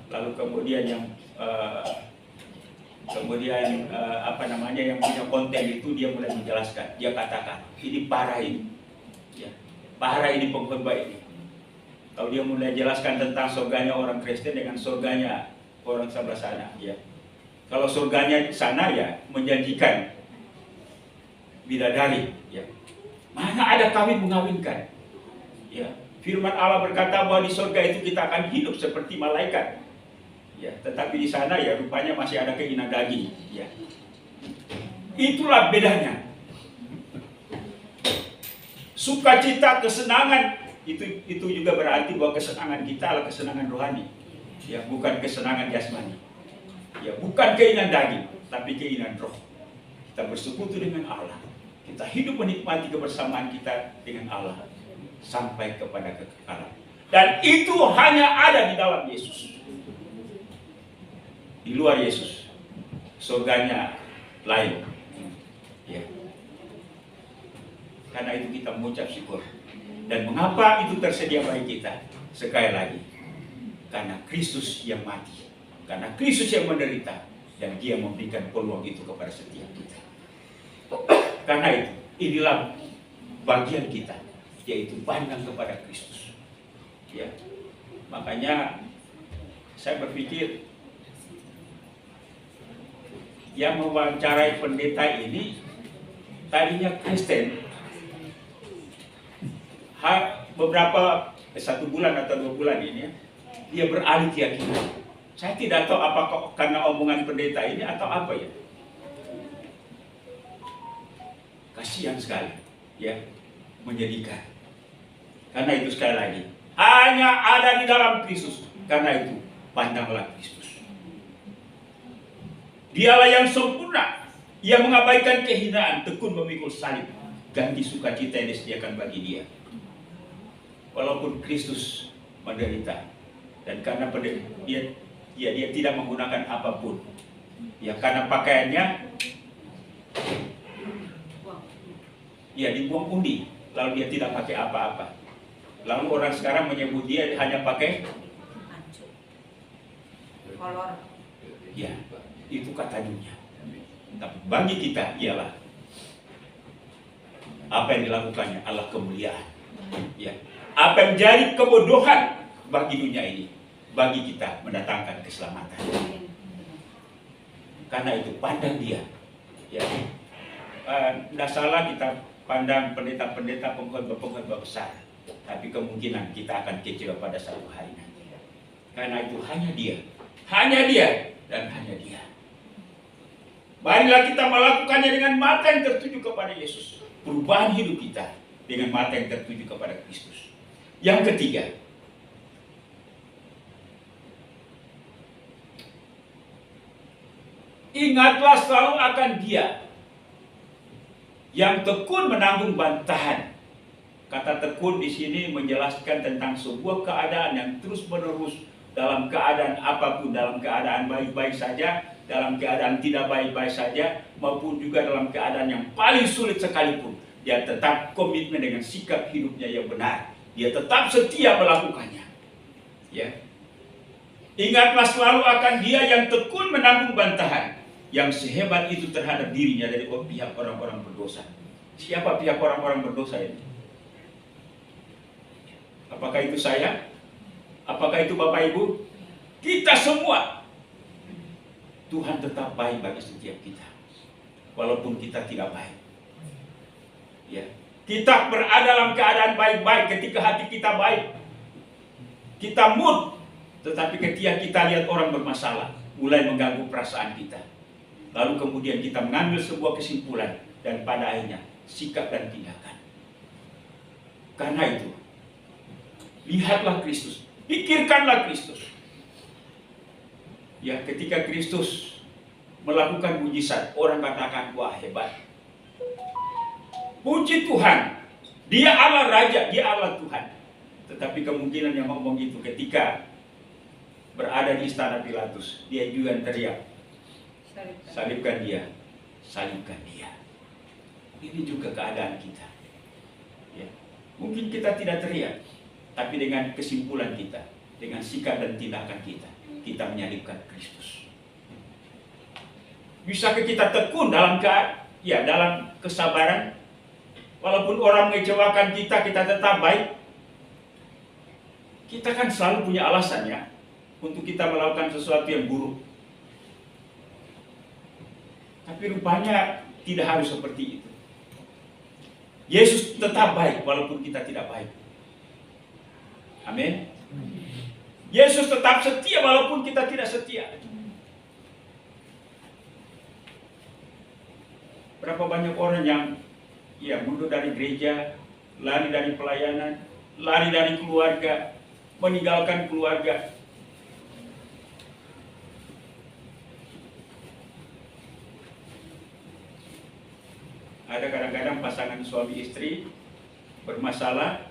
Lalu kemudian yang yang punya konten itu dia mulai menjelaskan. Dia katakan ini parah ini, ya, parah ini pengkhotbah ini. Kalau dia mulai jelaskan tentang surganya orang Kristen dengan surganya orang sebelah sana, ya. Kalau surganya sana ya menjanjikan bidadari, ya. Mana ada kawin mengawinkan, ya. Firman Allah berkata bahwa di surga itu kita akan hidup seperti malaikat, ya. Tetapi di sana ya rupanya masih ada keinginan daging, ya. Itulah bedanya. Sukacita, kesenangan itu juga berarti bahwa kesenangan kita adalah kesenangan rohani, ya, bukan kesenangan jasmani, ya, bukan keinginan daging, tapi keinginan roh. Kita bersekutu dengan Allah, kita hidup menikmati kebersamaan kita dengan Allah sampai kepada kekekalan. Dan itu hanya ada di dalam Yesus. Di luar Yesus, surganya lain, ya. Karena itu kita mengucap syukur. Dan mengapa itu tersedia bagi kita? Sekali lagi, karena Kristus yang mati, karena Kristus yang menderita, dan Dia memberikan peluang itu kepada setiap kita. Karena itu, inilah bagian kita, yaitu pandang kepada Kristus. Ya, makanya saya berpikir yang mewawancarai pendeta ini tadinya Kristen. Beberapa 1 bulan atau 2 bulan ini ya, dia beralih keyakinan. Saya tidak tahu apakah karena omongan pendeta ini atau apa ya. Kasihan sekali ya, menyedihkan. Karena itu sekali lagi, hanya ada di dalam Kristus. Karena itu pandanglah Kristus. Dialah yang sempurna, yang mengabaikan kehinaan, tekun memikul salib, ganti sukacita yang disediakan bagi Dia. Walaupun Kristus menderita, dan karena dia tidak menggunakan apapun, ya, karena pakaiannya ya dibuang undi, lalu dia tidak pakai apa-apa. Lalu orang sekarang menyebut dia hanya pakai kolor. Ya, itu kata dunia. Tapi bagi kita ialah apa yang dilakukannya adalah kemuliaan. Ya. Apa yang menjadi kebodohan bagi dunia ini, bagi kita mendatangkan keselamatan. Karena itu pandang Dia. Ya, tidak salah kita pandang pendeta-pendeta, pengkhotbah besar, tapi kemungkinan kita akan kecewa pada satu hari nanti. Karena itu hanya Dia dan hanya Dia. Marilah kita melakukannya dengan mata yang tertuju kepada Yesus. Perubahan hidup kita dengan mata yang tertuju kepada Kristus. Yang ketiga, ingatlah selalu akan Dia yang tekun menanggung bantahan. Kata tekun di sini menjelaskan tentang sebuah keadaan yang terus-menerus dalam keadaan apapun, dalam keadaan baik-baik saja, dalam keadaan tidak baik-baik saja, maupun juga dalam keadaan yang paling sulit sekalipun. Dia tetap komitmen dengan sikap hidupnya yang benar. Dia tetap setia melakukannya. Ya. Ingatlah selalu akan Dia yang tekun menanggung bantahan, yang sehebat itu terhadap dirinya dari pihak orang-orang berdosa. Siapa pihak orang-orang berdosa ini? Apakah itu saya? Apakah itu Bapak Ibu? Kita semua. Tuhan tetap baik bagi setiap kita. Walaupun kita tidak baik. Ya. Kita berada dalam keadaan baik-baik ketika hati kita baik. Kita mood. Tetapi ketika kita lihat orang bermasalah, mulai mengganggu perasaan kita. Lalu kemudian kita mengambil sebuah kesimpulan. Dan pada akhirnya, sikap dan tindakan. Karena itu, lihatlah Kristus. Pikirkanlah Kristus. Ya, ketika Kristus melakukan mujizat, orang katakan, wah hebat. Puji Tuhan, dia Allah Raja, dia Allah Tuhan. Tetapi kemungkinan yang ngomong itu ketika berada di istana Pilatus, dia juga teriak, salibkan dia, salibkan dia. Ini juga keadaan kita. Ya. Mungkin kita tidak teriak, tapi dengan kesimpulan kita, dengan sikap dan tindakan kita menyalibkan Kristus. Bisakah kita tekun dalam dalam kesabaran? Walaupun orang mengecewakan kita tetap baik. Kita kan selalu punya alasan ya untuk kita melakukan sesuatu yang buruk. Tapi rupanya tidak harus seperti itu. Yesus tetap baik walaupun kita tidak baik. Amin. Yesus tetap setia walaupun kita tidak setia. Berapa banyak orang yang mundur dari gereja, lari dari pelayanan, lari dari keluarga, meninggalkan keluarga. Ada kadang-kadang pasangan suami istri bermasalah,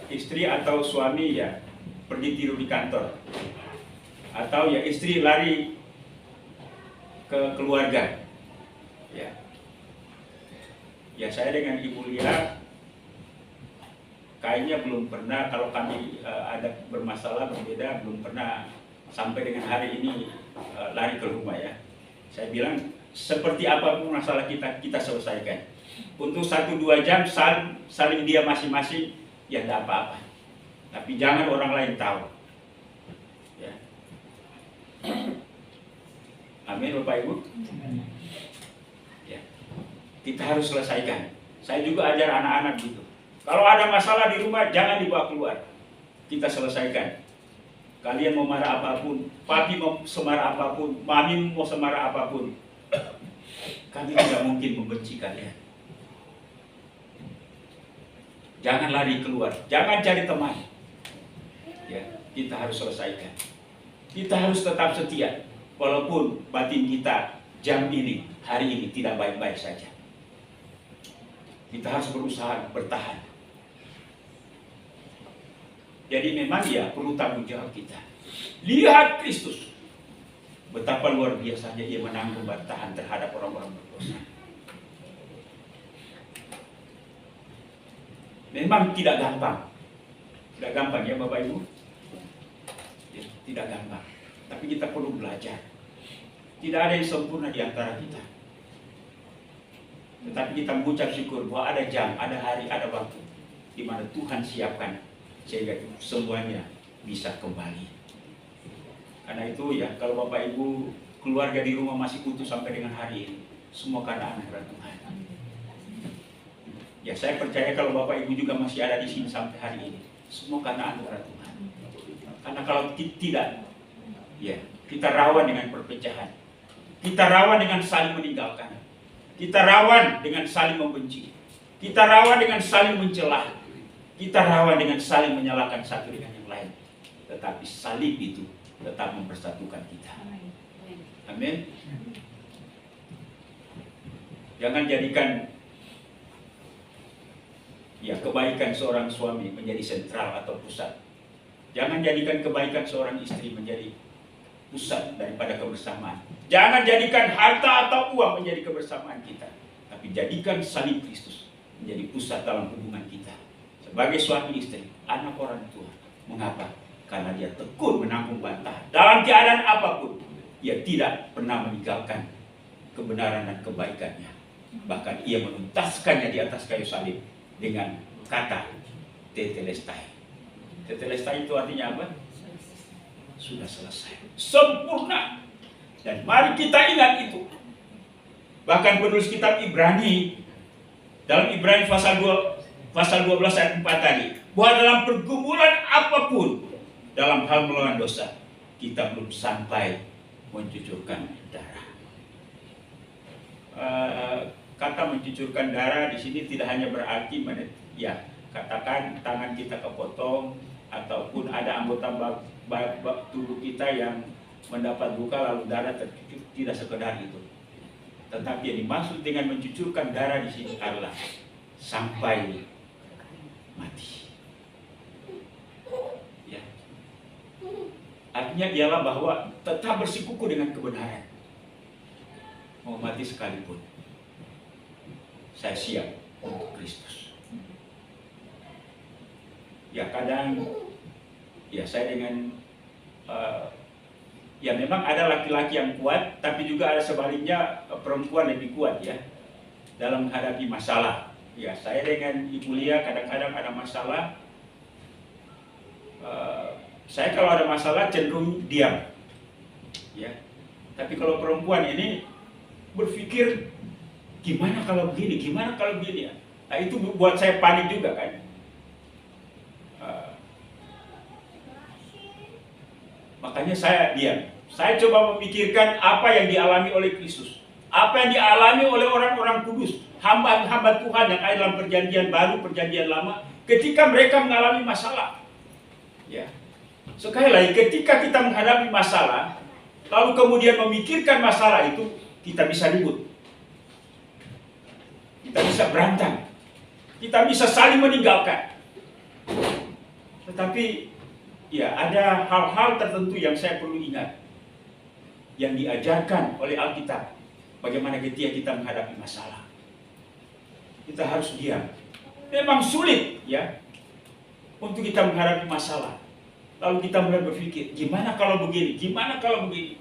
istri atau suami pergi tidur di kantor, atau istri lari ke keluarga. Ya saya dengan Ibu Lia kayaknya belum pernah, kalau kami ada bermasalah berbeda, belum pernah sampai dengan hari ini lari ke rumah ya. Saya bilang seperti apapun masalah kita selesaikan. Untuk 1-2 jam saling dia masing-masing, ya tidak apa-apa. Tapi jangan orang lain tahu. Ya. Amin Bapak Ibu. Ya. Kita harus selesaikan. Saya juga ajar anak-anak gitu. Kalau ada masalah di rumah jangan dibawa keluar. Kita selesaikan. Kalian mau marah apapun, papi mau semarah apapun, mami mau semarah apapun, kami tidak mungkin membenci kalian. Jangan lari keluar, jangan cari teman. Ya, kita harus selesaikan. Kita harus tetap setia, walaupun batin kita jam ini, hari ini tidak baik-baik saja. Kita harus berusaha bertahan. Jadi memang perlu tanggung jawab kita. Lihat Kristus. Betapa luar biasanya dia menanggung bertahan terhadap orang-orang berdosa. Memang tidak gampang. Tidak gampang ya Bapak Ibu. Tidak gampang. Tapi kita perlu belajar. Tidak ada yang sempurna di antara kita. Tetapi kita mengucap syukur bahwa ada jam, ada hari, ada waktu di mana Tuhan siapkan sehingga semuanya bisa kembali. Karena itu kalau Bapak Ibu keluarga di rumah masih utuh sampai dengan hari ini, semua karena anugerah Tuhan. Ya saya percaya kalau Bapak Ibu juga masih ada di sini sampai hari ini, semua karena anugerah Tuhan. Karena kalau tidak, kita rawan dengan perpecahan, kita rawan dengan saling meninggalkan, kita rawan dengan saling membenci, kita rawan dengan saling mencelah, kita rawan dengan saling menyalahkan satu dengan yang lain. Tetapi salib itu tetap mempersatukan kita. Amin. Jangan jadikan kebaikan seorang suami menjadi sentral atau pusat. Jangan jadikan kebaikan seorang istri menjadi pusat daripada kebersamaan. Jangan jadikan harta atau uang menjadi kebersamaan kita. Tapi jadikan salib Kristus menjadi pusat dalam hubungan kita. Sebagai suami istri, anak orang tua. Mengapa? Karena dia tekun menanggung bantahan. Dalam keadaan apapun, dia tidak pernah meninggalkan kebenaran dan kebaikannya. Bahkan ia menuntaskannya di atas kayu salib dengan kata tetelestai. Tetelestai itu artinya apa? Sudah selesai, sempurna. Dan mari kita ingat itu. Bahkan penulis kitab Ibrani, dalam Ibrani pasal 12 ayat 4 tadi, bahwa dalam pergumulan apapun, dalam hal melawan dosa, kita belum sampai mencucurkan darah. Kata mencucurkan darah di sini tidak hanya berarti katakan tangan kita kepotong, ataupun ada anggota tubuh kita yang mendapat luka lalu darah tercucur, tidak sekedar itu. Tetapi yang dimaksud dengan mencucurkan darah di sini adalah sampai mati. Ya. Artinya ialah bahwa tetap bersikukuh dengan kebenaran. Mau mati sekalipun, saya siap untuk Kristus. Ya kadang, ya saya dengan ya memang ada laki-laki yang kuat, tapi juga ada sebaliknya perempuan lebih kuat ya dalam menghadapi masalah. Ya saya dengan Ibu Lia kadang-kadang ada masalah, saya kalau ada masalah cenderung diam, ya. Tapi kalau perempuan ini berpikir gimana kalau begini, gimana kalau begini ya. Nah itu buat saya panik juga kan. Makanya saya diam. Saya coba memikirkan apa yang dialami oleh Kristus, apa yang dialami oleh orang-orang kudus, hamba-hamba Tuhan yang ada dalam perjanjian baru, perjanjian lama, ketika mereka mengalami masalah. Ya. Sekali lagi, ketika kita menghadapi masalah, lalu kemudian memikirkan masalah itu, kita bisa ribut, kita bisa berantem, kita bisa saling meninggalkan. Tetapi ya ada hal-hal tertentu yang saya perlu ingat, yang diajarkan oleh Alkitab. Bagaimana ketika kita menghadapi masalah, kita harus diam. Memang sulit ya untuk kita menghadapi masalah. Lalu kita mulai berpikir, gimana kalau begini, gimana kalau begini.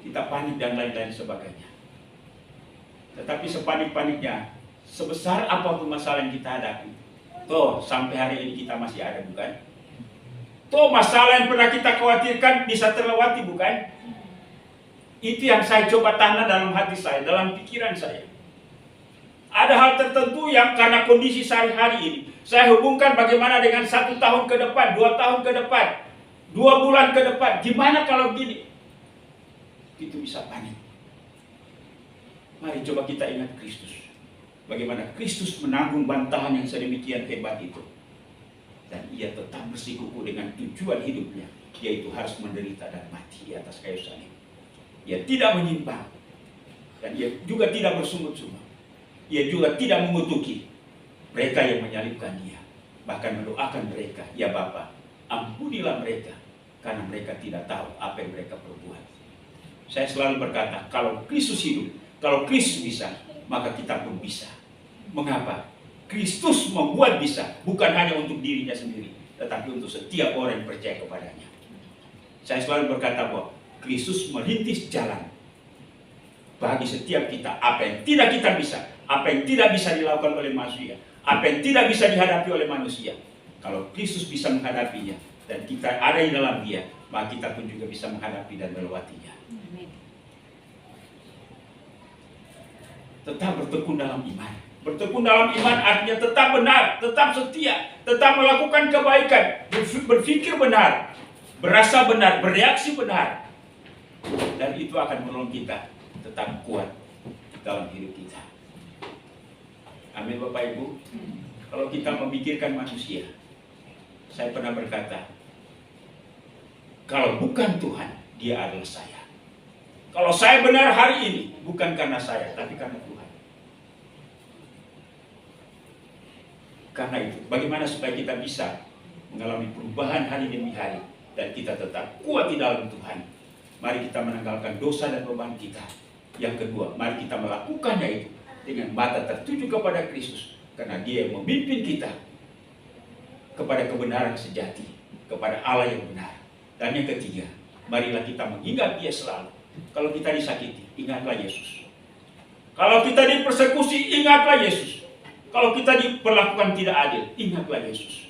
Kita panik dan lain-lain sebagainya. Tetapi sepanik-paniknya, sebesar apapun masalah yang kita hadapi, toh sampai hari ini kita masih ada, bukan? Toh masalah yang pernah kita khawatirkan bisa terlewati, bukan? Itu yang saya coba tanam dalam hati saya, dalam pikiran saya. Ada hal tertentu yang karena kondisi sehari-hari ini, saya hubungkan bagaimana dengan 1 tahun ke depan, 2 tahun ke depan, 2 bulan ke depan. Gimana kalau begini? Itu bisa panik. Mari coba kita ingat Kristus. Bagaimana Kristus menanggung bantahan yang sedemikian hebat itu. Dan ia tetap bersikukuh dengan tujuan hidupnya, yaitu harus menderita dan mati di atas kayu salib. Ia tidak menyimpang. Dan ia juga tidak bersungut-sungut. Ia juga tidak mengutuki mereka yang menyalibkan dia. Bahkan mendoakan mereka, ya Bapa, ampunilah mereka, karena mereka tidak tahu apa yang mereka perbuat. Saya selalu berkata, kalau Kristus hidup, kalau Kristus bisa, maka kita pun bisa. Mengapa? Kristus membuat bisa, bukan hanya untuk dirinya sendiri, tetapi untuk setiap orang yang percaya kepadanya. Saya selalu berkata bahwa Kristus merintis jalan bagi setiap kita. Apa yang tidak kita bisa, apa yang tidak bisa dilakukan oleh manusia, apa yang tidak bisa dihadapi oleh manusia, kalau Kristus bisa menghadapinya dan kita ada di dalam dia, maka kita pun juga bisa menghadapi dan melewatinya. Tetap bertekun dalam iman. Bertekun dalam iman artinya tetap benar, tetap setia, tetap melakukan kebaikan, berpikir benar, berasa benar, bereaksi benar. Dan itu akan menolong kita tetap kuat dalam hidup kita. Amin Bapak Ibu. Kalau kita memikirkan manusia, saya pernah berkata, kalau bukan Tuhan, dia adalah saya. Kalau saya benar hari ini, bukan karena saya, tapi karena Tuhan. Karena itu, bagaimana supaya kita bisa mengalami perubahan hari demi hari dan kita tetap kuat di dalam Tuhan? Mari kita menanggalkan dosa dan beban kita. Yang kedua, mari kita melakukannya itu dengan mata tertuju kepada Kristus, karena Dia yang memimpin kita kepada kebenaran sejati, kepada Allah yang benar. Dan yang ketiga, marilah kita mengingat Dia selalu. Kalau kita disakiti, ingatlah Yesus. Kalau kita dipersekusi, ingatlah Yesus. Kalau kita diperlakukan tidak adil, ingatlah Yesus.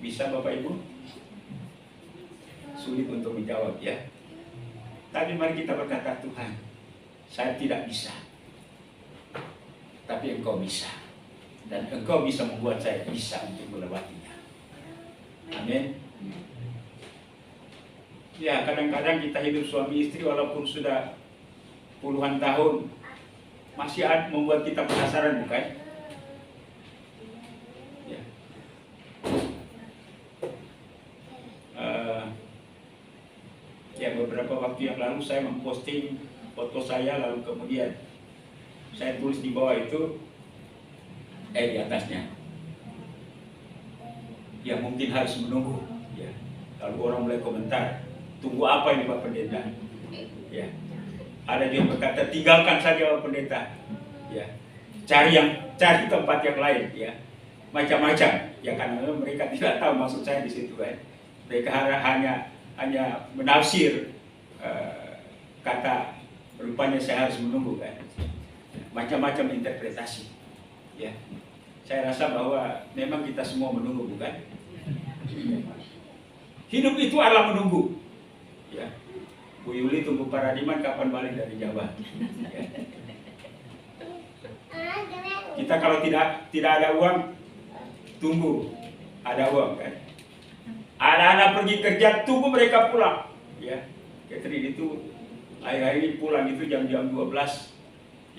Bisa Bapak Ibu? Sulit untuk menjawab ya. Tapi mari kita berkata, Tuhan, saya tidak bisa. Tapi Engkau bisa. Dan Engkau bisa membuat saya bisa untuk melewatinya. Amin. Ya, kadang-kadang kita hidup suami istri walaupun sudah puluhan tahun, masih ada membuat kita penasaran, bukan? Ya. Ya, beberapa waktu yang lalu saya memposting foto saya, lalu kemudian saya tulis di bawah itu, di atasnya, ya mungkin harus menunggu. Ya. Lalu orang mulai komentar, tunggu apa ini Pak Pendeta? Ya. Ada yang berkata, tinggalkan saja Pak Pendeta. Ya. Cari tempat yang lain. Ya. Macam-macam. Ya, karena mereka tidak tahu maksud saya di situ kan. Mereka hanya menafsir kata rupanya saya harus menunggu kan. Macam-macam interpretasi. Ya. Saya rasa bahwa memang kita semua menunggu, bukan? Hidup itu adalah menunggu. Ya. Bu Yuli tunggu Paradiman kapan balik dari Jawa. Ya. Kita kalau tidak ada uang, tunggu ada uang kan. Anak-anak pergi kerja, tunggu mereka pulang. Ya, Catherine itu akhir-akhir ini pulang itu jam 12,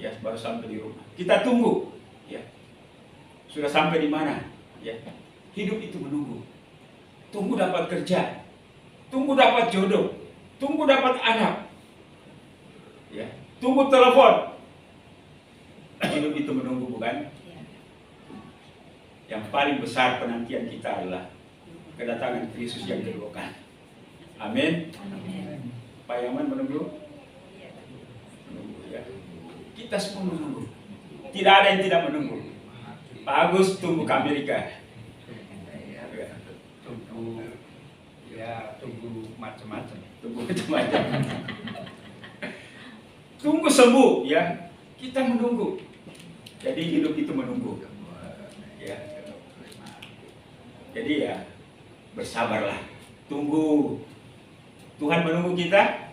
ya baru sampai di rumah. Kita tunggu, ya. Sudah sampai di mana? Ya, hidup itu menunggu. Tunggu dapat kerja, tunggu dapat jodoh, tunggu dapat anak, ya. Tunggu telepon. Hidup itu menunggu, bukan? Yang paling besar penantian kita adalah kedatangan Kristus yang kedua kali. Amin. Pak Yaman menunggu? Menunggu ya. Kita semua menunggu. Tidak ada yang tidak menunggu. Pak Agus tunggu ke Amerika. Tunggu macam-macam. Tunggu macam-macam. Tunggu sembuh ya. Kita menunggu. Jadi hidup itu menunggu. Ya. Jadi ya, bersabarlah, tunggu. Tuhan menunggu kita.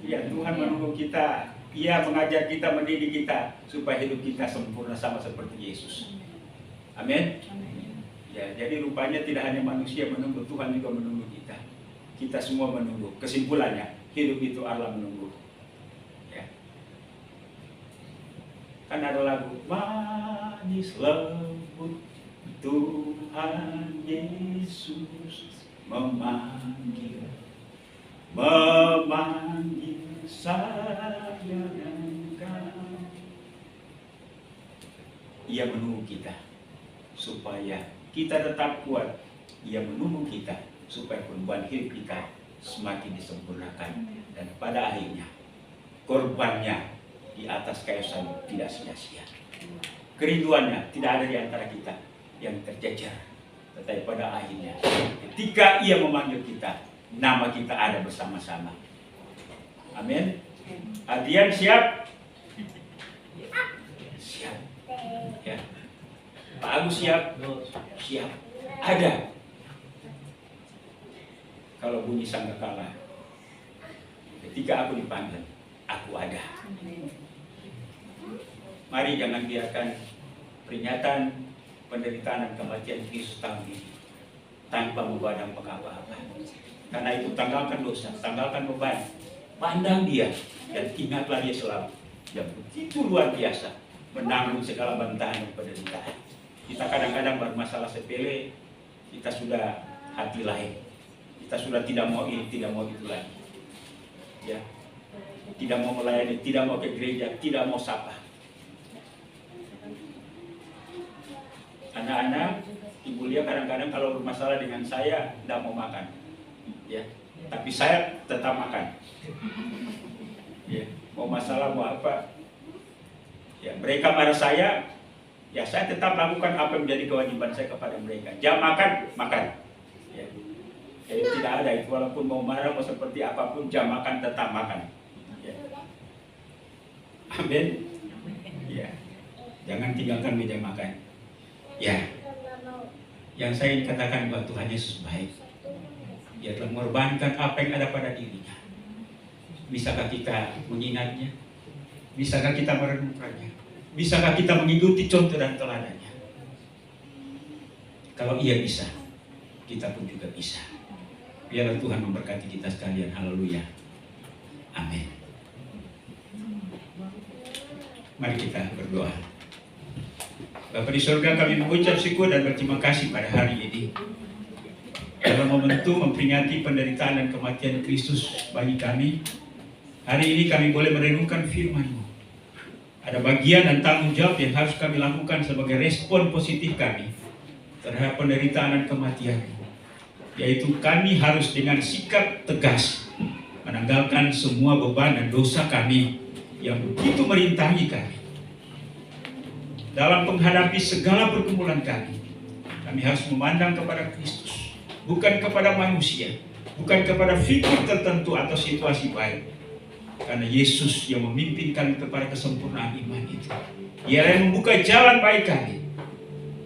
Ya, Tuhan menunggu kita. Ia mengajar kita, mendidik kita supaya hidup kita sempurna sama seperti Yesus. Amin. Ya, jadi rupanya tidak hanya manusia menunggu, Tuhan juga menunggu kita. Kita semua menunggu. Kesimpulannya, hidup itu adalah menunggu. Ya. Kan ada lagu manis lembut Tuhan Yesus memanggil saya dan kau. Ia menunggu kita supaya kita tetap kuat. Ia menunggu kita supaya korban hidup kita semakin disempurnakan, dan pada akhirnya korbannya di atas kayu salib tidak sia-sia. Kerinduannya tidak ada di antara kita yang tercecer, tetapi pada akhirnya ketika ia memanggil kita, nama kita ada bersama-sama. Amin. Adrian siap? Siap. Ya. Pak Agus siap? Siap. Ada. Kalau bunyi sangkakala, ketika aku dipanggil, aku ada. Mari jangan biarkan peringatan penderitaan dan kematian Kristus tahun ini tanpa memandang apa-apa. Karena itu tanggalkan dosa, tanggalkan beban, pandang Dia, dan ingatlah Dia selalu yang begitu luar biasa menanggung segala bantahan dan penderitaan. Kita kadang-kadang bermasalah sepele, kita sudah hati lain, kita sudah tidak mau ini, tidak mau itu lagi, ya, tidak mau melayani, tidak mau ke gereja, tidak mau sapa. Anak-anak, Ibu Lia kadang-kadang kalau bermasalah dengan saya tidak mau makan, ya, tapi saya tetap makan. Ya, mau masalah mau apa, ya mereka marah saya, ya saya tetap lakukan apa yang menjadi kewajiban saya kepada mereka. Jam makan, makan. Ya. Jadi tidak ada itu, walaupun mau marah mau seperti apapun, jam makan tetap makan. Ya. Amin. Ya, jangan tinggalkan meja makan. Ya, yang saya ingin katakan bahwa Tuhan Yesus baik. Dia telah mengorbankan apa yang ada pada dirinya. Bisakah kita mengingatnya? Bisakah kita merenungkannya? Bisakah kita mengikuti contoh dan teladannya? Kalau ia bisa, kita pun juga bisa. Biarlah Tuhan memberkati kita sekalian. Haleluya. Amin. Mari kita berdoa. Bapa di surga, kami mengucap syukur dan berterima kasih pada hari ini. Dalam momentum memperingati penderitaan dan kematian Kristus bagi kami, hari ini kami boleh merenungkan firman-Mu. Ada bagian dan tanggung jawab yang harus kami lakukan sebagai respon positif kami terhadap penderitaan dan kematian-Mu. Yaitu kami harus dengan sikap tegas menanggalkan semua beban dan dosa kami yang begitu merintangi kami. Dalam menghadapi segala pergumulan kami harus memandang kepada Kristus, bukan kepada manusia, bukan kepada figur tertentu atau situasi baik. Karena Yesus yang memimpin kami kepada kesempurnaan iman itu. Dia yang membuka jalan bagi kami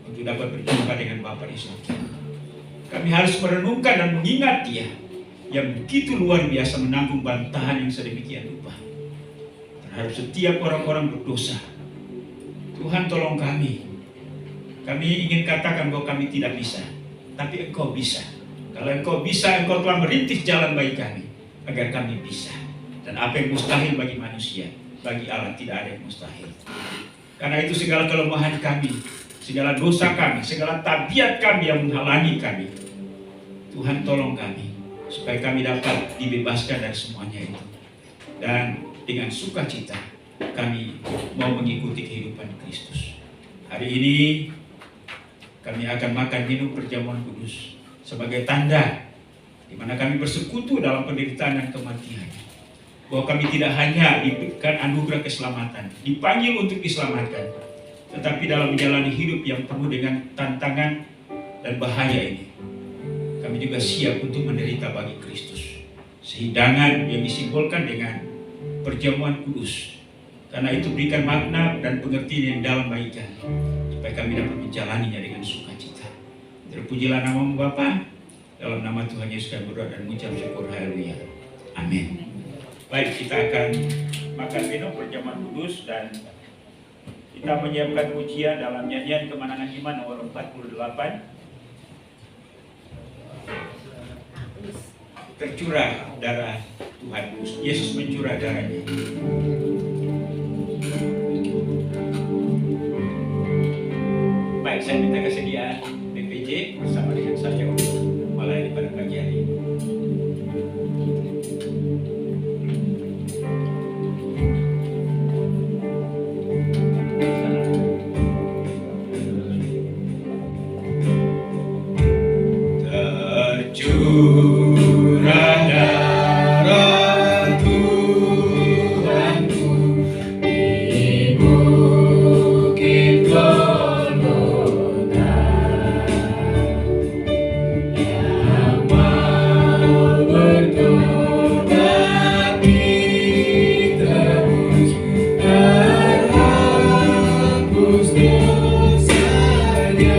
untuk dapat berjumpa dengan Bapa di surga. Kami harus merenungkan dan mengingat Dia yang begitu luar biasa menanggung bantahan yang sedemikian rupa terhadap setiap orang-orang berdosa. Tuhan, tolong kami. Kami ingin katakan bahwa kami tidak bisa, tapi Engkau bisa. Kalau Engkau bisa, Engkau telah merintis jalan bagi kami agar kami bisa. Dan apa yang mustahil bagi manusia, bagi Allah tidak ada yang mustahil. Karena itu segala kelemahan kami, segala dosa kami, segala tabiat kami yang menghalangi kami, Tuhan tolong kami supaya kami dapat dibebaskan dari semuanya itu. Dan dengan sukacita kami mau mengikuti kehidupan Kristus. Hari ini kami akan makan minum perjamuan kudus sebagai tanda di mana kami bersekutu dalam penderitaan dan kematian. Bahwa kami tidak hanya diberikan anugerah keselamatan, dipanggil untuk diselamatkan, tetapi dalam menjalani hidup yang penuh dengan tantangan dan bahaya ini, kami juga siap untuk menderita bagi Kristus. Sehidangan yang disimbolkan dengan perjamuan kudus, karena itu berikan makna dan pengertian yang dalam bagi kami, supaya kami dapat menjalaninya dengan sukacita. Terpujilah nama-Mu Bapa, dalam nama Tuhan Yesus kami berdoa dan mengucap syukur. Haleluya. Amin. Baik, kita akan makan minum perjamuan kudus dan kita menyiapkan pujian dalam nyanyian Kemenangan Iman nomor 48. Tercurah darah Tuhan Yesus, mencurah darahnya. Baik, saya minta kesediaan BPJ bersama dengan saya untuk melayani pada pagi hari ini. Tercurah darah Tuhanku di bukit Golgota, yang mau bertobat ditebus, terhapus dosanya.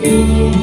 You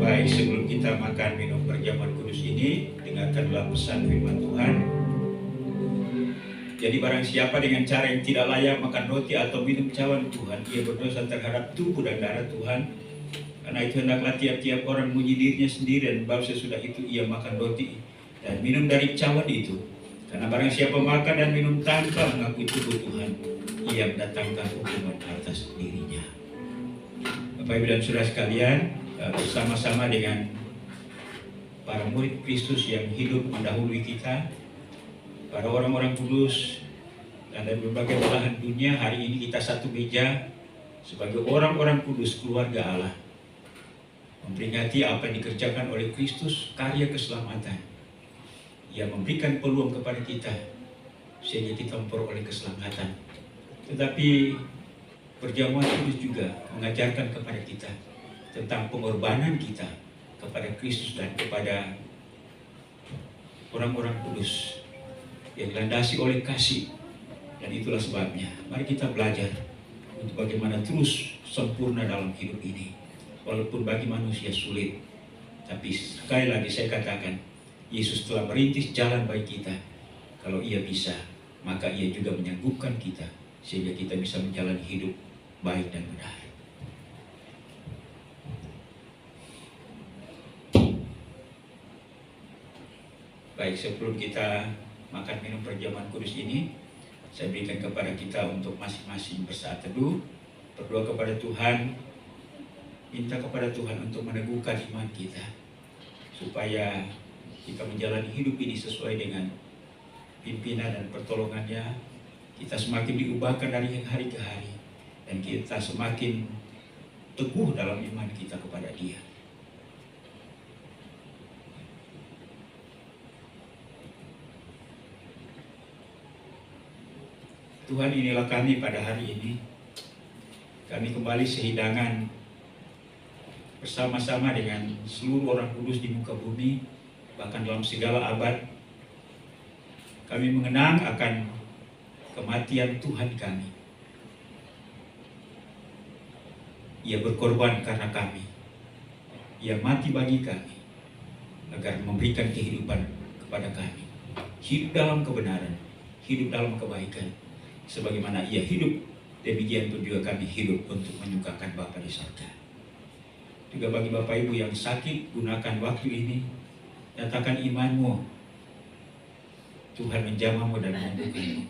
Baik, sebelum kita makan minum perjamuan kudus ini, dengarkanlah pesan firman Tuhan. Jadi barang siapa dengan cara yang tidak layak makan roti atau minum cawan Tuhan, ia berdosa terhadap tubuh dan darah Tuhan. Karena itu hendaklah tiap-tiap orang memuji dirinya sendiri, dan baru sesudah itu ia makan roti dan minum dari cawan itu. Karena barang siapa makan dan minum tanpa mengakui tubuh Tuhan, ia mendatangkan hukuman atas dirinya. Bapak Ibu dan Saudara sekalian, bersama-sama dengan para murid Kristus yang hidup mendahului kita, para orang-orang kudus, dan dari berbagai belahan dunia, hari ini kita satu meja sebagai orang-orang kudus keluarga Allah, memperingati apa yang dikerjakan oleh Kristus, karya keselamatan. Ia memberikan peluang kepada kita sehingga kita memperoleh keselamatan. Tetapi perjamuan kudus juga mengajarkan kepada kita tentang pengorbanan kita kepada Kristus dan kepada orang-orang kudus yang dilandasi oleh kasih. Dan itulah sebabnya mari kita belajar untuk bagaimana terus sempurna dalam hidup ini. Walaupun bagi manusia sulit, tapi sekali lagi saya katakan, Yesus telah merintis jalan bagi kita. Kalau ia bisa, maka ia juga menyanggupkan kita sehingga kita bisa menjalani hidup baik dan benar. Baik, sebelum kita makan minum perjamuan kudus ini, saya berikan kepada kita untuk masing-masing bersaat teduh, berdoa kepada Tuhan, minta kepada Tuhan untuk meneguhkan iman kita, supaya kita menjalani hidup ini sesuai dengan pimpinan dan pertolongannya. Kita semakin diubahkan dari hari ke hari, dan kita semakin teguh dalam iman kita kepada Dia. Tuhan, inilah kami pada hari ini. Kami kembali sehidangan bersama-sama dengan seluruh orang kudus di muka bumi, bahkan dalam segala abad. Kami mengenang akan kematian Tuhan kami. Ia berkorban karena kami. Ia mati bagi kami, agar memberikan kehidupan kepada kami. Hidup dalam kebenaran, hidup dalam kebaikan. Sebagaimana ia hidup, demikian pun juga kami hidup untuk menyukakan Bapa di surga. Juga bagi Bapak Ibu yang sakit, gunakan waktu ini, nyatakan imanmu. Tuhan menjamahmu dan menyembuhkanmu.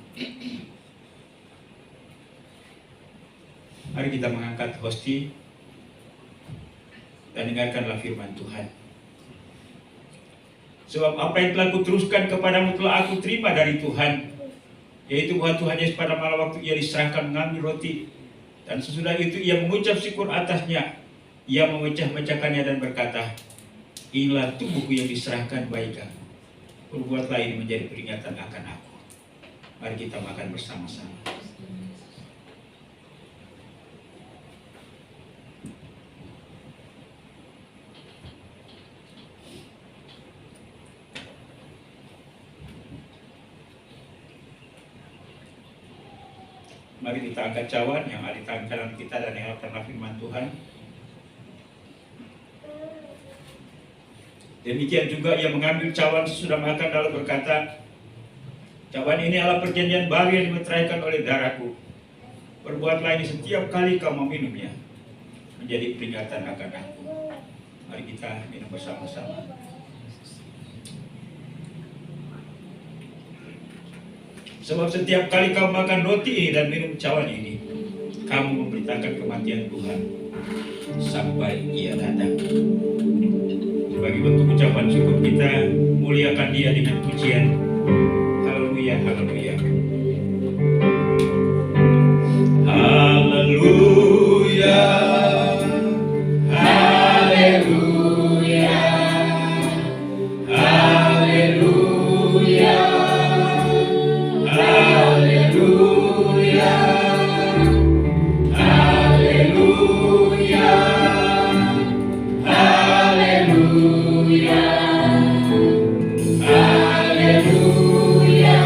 Mari kita mengangkat hosti dan dengarkanlah firman Tuhan. Sebab apa yang telah kuteruskan kepadamu telah aku terima dari Tuhan, yaitu bahwa Tuhan Yesus pada malam waktu ia diserahkan mengambil roti, dan sesudah itu ia mengucap syukur atasnya, ia memecah-mecahkannya dan berkata, inilah tubuhku yang diserahkan bagi kamu. Perbuatlah ini menjadi peringatan akan aku. Mari kita makan bersama-sama. Mari kita angkat cawan yang ada di tangan kanan kita dan yang adalah firman Tuhan. Demikian juga ia mengambil cawan sesudah makan lalu berkata, cawan ini adalah perjanjian baru yang dimeteraikan oleh darahku. Perbuatlah ini setiap kali kau meminumnya, menjadi peringatan akan aku. Mari kita minum bersama-sama. Sebab setiap kali kau makan roti ini dan minum cawan ini, kamu memberitakan kematian Tuhan sampai ia datang. Sebagai bentuk ucapan syukur kita, muliakan Dia dengan pujian. Haleluya, haleluya. Haleluya. Haleluya. Haleluya. Haleluya. Haleluya. Haleluya. Haleluya.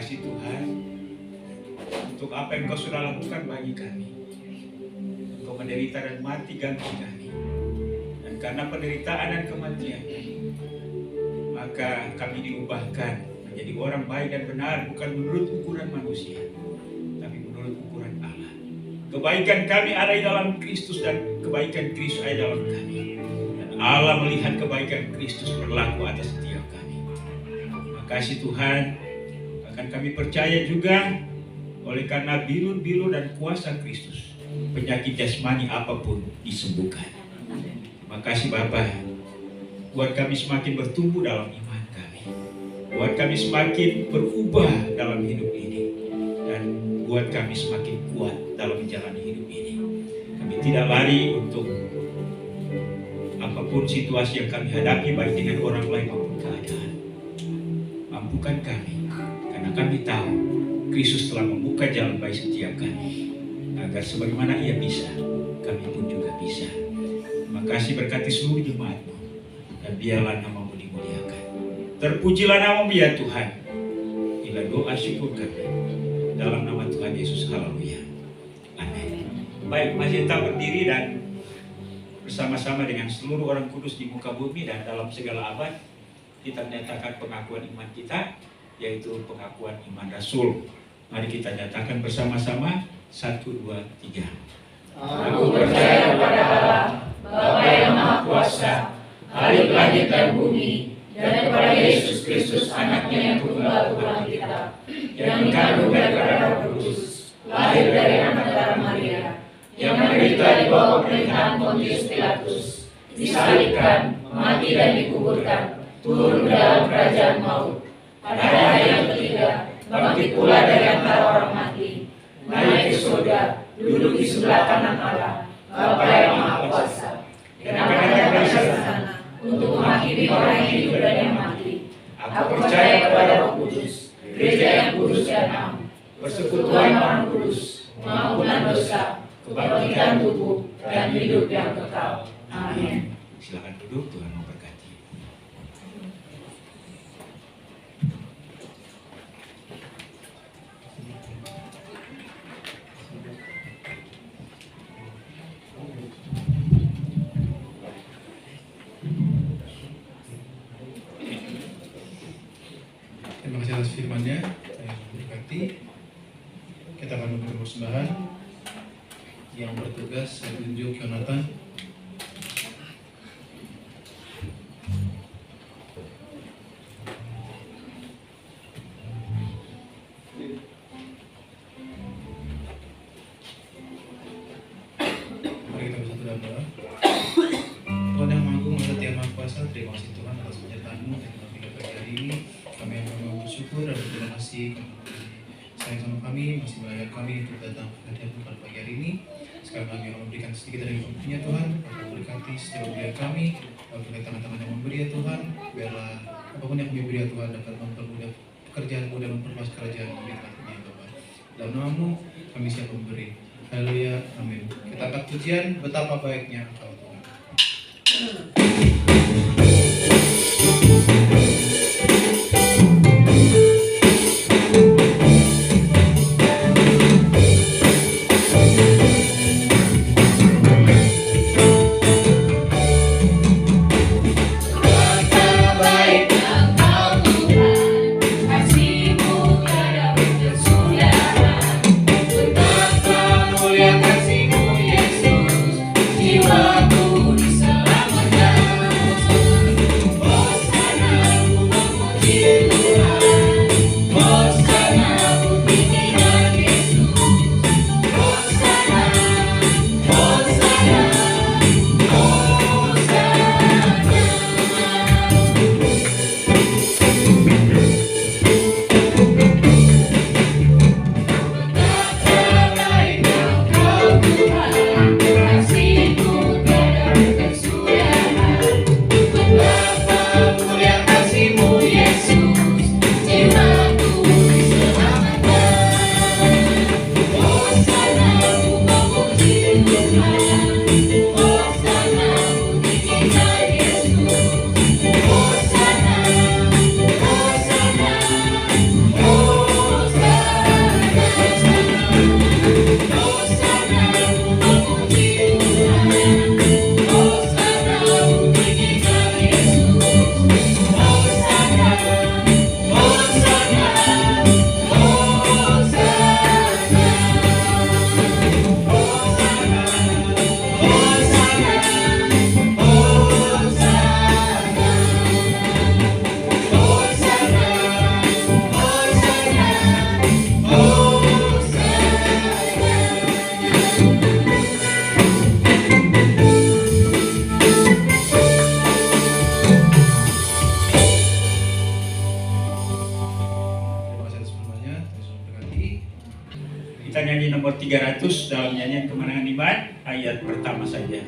kasih Tuhan untuk apa yang Engkau sudah lakukan bagi kami. Engkau menderita dan mati ganti kami. Dan karena penderitaan dan kematian, maka kami diubahkan menjadi orang baik dan benar, bukan menurut ukuran manusia, tapi menurut ukuran Allah. Kebaikan kami ada di dalam Kristus dan kebaikan Kristus ada di dalam kami. Dan Allah melihat kebaikan Kristus berlaku atas setiap kami. Makasih Tuhan, akan kami percaya juga oleh karena bilur-bilur dan kuasa Kristus, penyakit jasmani apapun disembuhkan. Makasih Bapa, buat kami semakin bertumbuh dalam iman kami, buat kami semakin berubah dalam hidup ini, dan buat kami semakin kuat dalam menjalani hidup ini. Kami tidak lari untuk apapun situasi yang kami hadapi, baik dengan orang lain maupun keadaan. Mampukan kami, karena kami tahu Kristus telah membuka jalan bagi setiap kami, agar sebagaimana Ia bisa, kami pun juga bisa. Terima kasih, berkati seluruh jemaat-Mu, dan biarlah nama-Mu dimuliakan. Terpujilah nama-Mu ya Tuhan. Inilah doa syukur kami dalam nama Tuhan Yesus. Haleluya. Amin. Baik, masih tetap berdiri dan bersama-sama dengan seluruh orang kudus di muka bumi dan dalam segala abad, kita menyatakan pengakuan iman kita, yaitu pengakuan iman Rasul. Mari kita nyatakan bersama-sama. 1, 2, 3. Aku percaya kepada Allah, Bapa yang Maha Kuasa, Khalik langit dan bumi, dan kepada Yesus Kristus, Anaknya yang tunggal Tuhan kita, yang dikandung dari Roh Kudus, lahir dari anak darah Maria, yang menderita di bawah pemerintahan Pontius Pilatus, disalibkan, mati dan dikuburkan, turun ke dalam kerajaan maut. Pada hari yang ketiga, bangkit pula dari antara orang mati, naik ke surga, duduk di sebelah kanan Allah, Bapa yang Maha Kuasa, dan akan datang dari sana untuk menghakimi orang yang hidup dan yang mati. Aku percaya kepada Roh Kudus, gereja yang kudus dan am, persekutuan orang kudus, pengampunan dosa, kebangkitan tubuh, dan hidup yang kekal. Amin. Silakan duduk, Tuhan memberkati. Terima kasih atas firman-Nya yang memberkati. Kita akan memberikan persembahan. Yang bertugas saya tunjuk Yonatan. Mari kita bersatu dalam doa. Tuhan yang Maha Agung, Maha Setia, Maha Kuasa, terima kasih Tuhan atas penyertaan-Mu yang kami dapat pagi hari ini. Kami yang bersyukur dan berterima kasih sayang sama kami, masih melayan kami untuk datang ke hadirat pada pagi hari ini. Sekarang kami akan memberikan sedikit dari waktunya Tuhan, Bapak berkati setiap pemberian kami, Bapak tangan-tangan yang memberi ya Tuhan, biarlah apapun yang kami beri ya Tuhan dapat mempermudah pekerjaan-Mu dan memperluas kerajaan-Mu di tengah-tengah ya Bapak. Dalam nama-Mu kami siap memberi. Haleluya, amin. Kita angkat pujian, betapa baiknya Engkau Tuhan. Jiwaku diselamatkan. nomor 300 dalam nyanyian Kemenangan Iman, ayat pertama saja.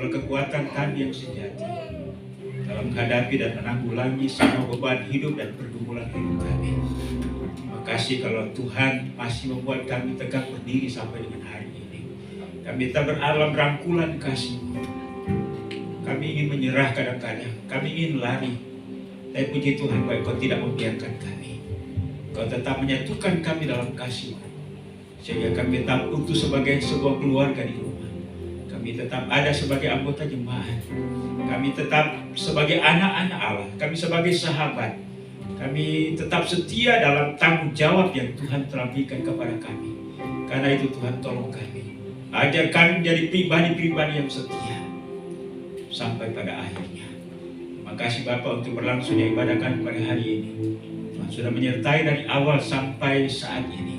Kekuatan kami yang sejati dalam menghadapi dan menanggulangi semua beban hidup dan pergumulan hidup kami. Terima kasih kalau Tuhan masih membuat kami tegak berdiri sampai dengan hari ini. Kami tak beralam rangkulan kasih-Mu. Kami ingin menyerah kadang-kadang, kami ingin lari. Tapi puji Tuhan, bahwa Kau tidak membiarkan kami. Kau tetap menyatukan kami dalam kasih-Mu, sehingga kami tetap utuh sebagai sebuah keluarga di rumah. Kami tetap ada sebagai anggota jemaat. Kami tetap sebagai anak-anak Allah. Kami sebagai sahabat. Kami tetap setia dalam tanggung jawab yang Tuhan telah berikan kepada kami. Karena itu Tuhan tolong kami. Ajar kami menjadi pribadi-pribadi yang setia sampai pada akhirnya. Terima kasih Bapa untuk berlangsungnya ibadah kami pada hari ini. Tuhan sudah menyertai dari awal sampai saat ini.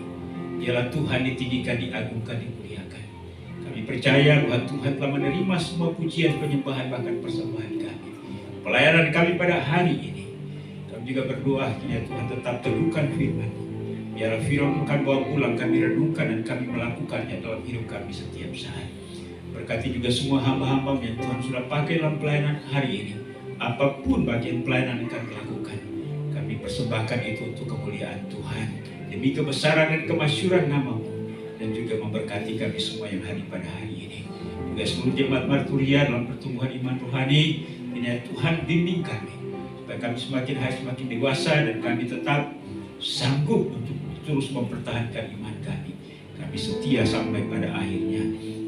Dialah Tuhan ditinggikan, diagungkan, dimuliakan. Percaya bahwa Tuhan telah menerima semua pujian, penyembahan, bahkan persembahan kami, pelayanan kami pada hari ini. Kami juga berdoa kiranya Tuhan tetap teguhkan firman-Mu. Biarlah firman-Mu akan bawa pulang, kami renungkan dan kami melakukannya dalam hidup kami setiap saat. Berkati juga semua hamba-hamba yang Tuhan sudah pakai dalam pelayanan hari ini. Apapun bagian pelayanan yang kami lakukan, kami persembahkan itu untuk kemuliaan Tuhan, demi kebesaran dan kemasyuran nama-Mu. Dan juga memberkati kami semua yang hadir pada hari ini. Juga seluruh jemaat Marturia dalam pertumbuhan iman rohani, ini Tuhan bimbing kami supaya kami semakin hari semakin dewasa dan kami tetap sanggup untuk terus mempertahankan iman kami. Kami setia sampai pada akhirnya.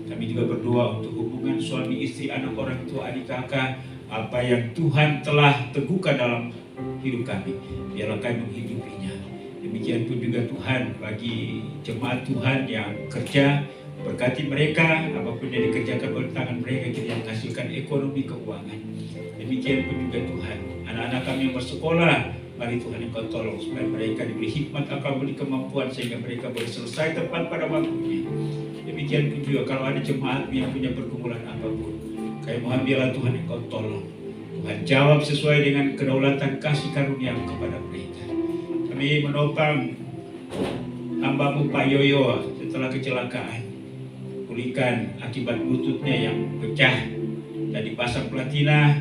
Kami juga berdoa untuk hubungan suami istri, anak orang tua, adik kakak, apa yang Tuhan telah teguhkan dalam hidup kami, biarlah kami menghidupinya. Demikian pun juga Tuhan bagi jemaat Tuhan yang kerja, berkati mereka, apapun yang dikerjakan oleh tangan mereka, yang menghasilkan ekonomi keuangan. Demikian pun juga Tuhan, anak-anak kami yang bersekolah, mari Tuhan Engkau tolong supaya mereka diberi hikmat, akal budi kemampuan, sehingga mereka boleh selesai tepat pada waktunya. Demikian pun juga kalau ada jemaat yang punya pergumulan apapun, kami mohon biarlah Tuhan Engkau tolong. Tuhan jawab sesuai dengan kedaulatan kasih karunia kepada mereka. Kami menopang hamba-Mu Pak Yoyo setelah kecelakaan, pulihkan akibat lututnya yang pecah dan dipasang platina.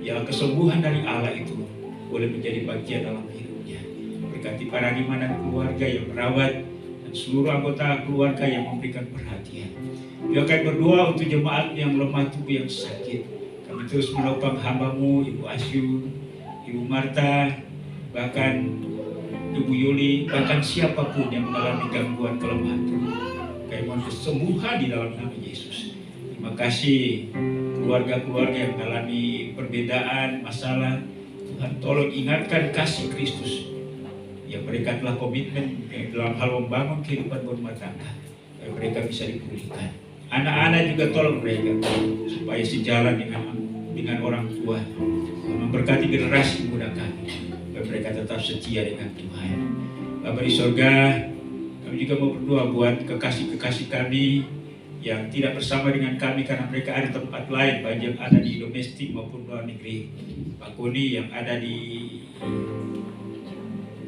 Ya, kesembuhan dari Allah itu boleh menjadi bagian dalam hidupnya. Berkati para imam dan keluarga yang merawat dan seluruh anggota keluarga yang memberikan perhatian. Juga kami berdoa untuk jemaat yang lemah tubuh yang sakit. Kami terus menopang hamba-Mu Ibu Asyu, Ibu Marta, bahkan Ibu Yuli, bahkan siapapun yang mengalami gangguan kelemahan tubuh. Kami mohon kesembuhan di dalam nama Yesus. Terima kasih keluarga-keluarga yang mengalami perbedaan, masalah. Tuhan tolong ingatkan kasih Kristus yang mereka telah komitmen dalam hal membangun kehidupan berumah tangga, supaya mereka bisa dipulihkan. Anak-anak juga tolong mereka supaya sejalan dengan orang tua, memberkati generasi muda kami, supaya mereka tetap setia dengan Tuhan. Bapa di sorga, kami juga mau berdoa buat kekasih-kekasih kami yang tidak bersama dengan kami karena mereka ada tempat lain, baik yang ada di domestik maupun luar negeri. Pak Koni yang ada di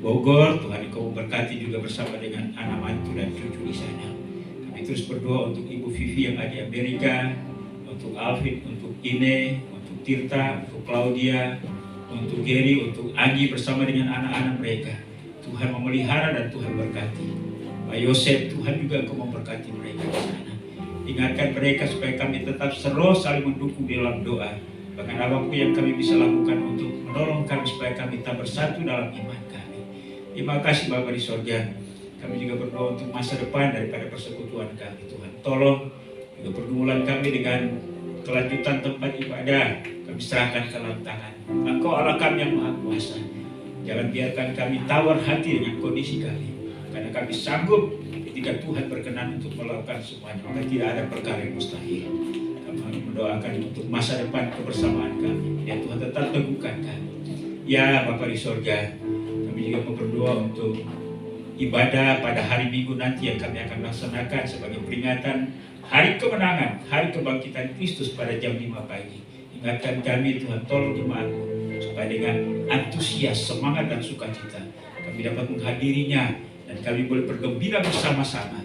Bogor, Tuhan Engkau memberkati juga bersama dengan anak mantu dan cucu di sana. Kami terus berdoa untuk Ibu Vivi yang ada di Amerika, untuk Alvin, untuk Ine, untuk Tirta, untuk Claudia, untuk Gary, untuk Anggi bersama dengan anak-anak mereka. Tuhan memelihara dan Tuhan berkati. Pak Yosef, Tuhan juga Engkau memberkati mereka di sana. Ingatkan mereka supaya kami tetap saling mendukung di dalam doa. Bahkan apapun yang kami bisa lakukan untuk menolong kami supaya kami tetap bersatu dalam iman kami. Terima kasih Bapa di sorga. Kami juga berdoa untuk masa depan daripada persekutuan kami. Tuhan tolong juga pergumulan kami dengan kelanjutan tempat ibadah. Kami serahkan ke dalam tangan. Engkau Allah kami yang Maha Kuasa. Jangan biarkan kami tawar hati dengan kondisi kami. Karena kami sanggup ketika Tuhan berkenan untuk melakukan semuanya. Maka tidak ada perkara yang mustahil. Kami mendoakan untuk masa depan kebersamaan kami. Ya Tuhan tetap teguhkan kami. Ya Bapa di sorga, kami juga berdoa untuk ibadah pada hari Minggu nanti yang kami akan laksanakan sebagai peringatan hari kemenangan, hari kebangkitan Kristus pada jam 5 pagi. Ingatkan kami Tuhan, tolong jemaat-Mu supaya dengan antusias, semangat dan sukacita kami dapat menghadirinya dan kami boleh bergembira bersama-sama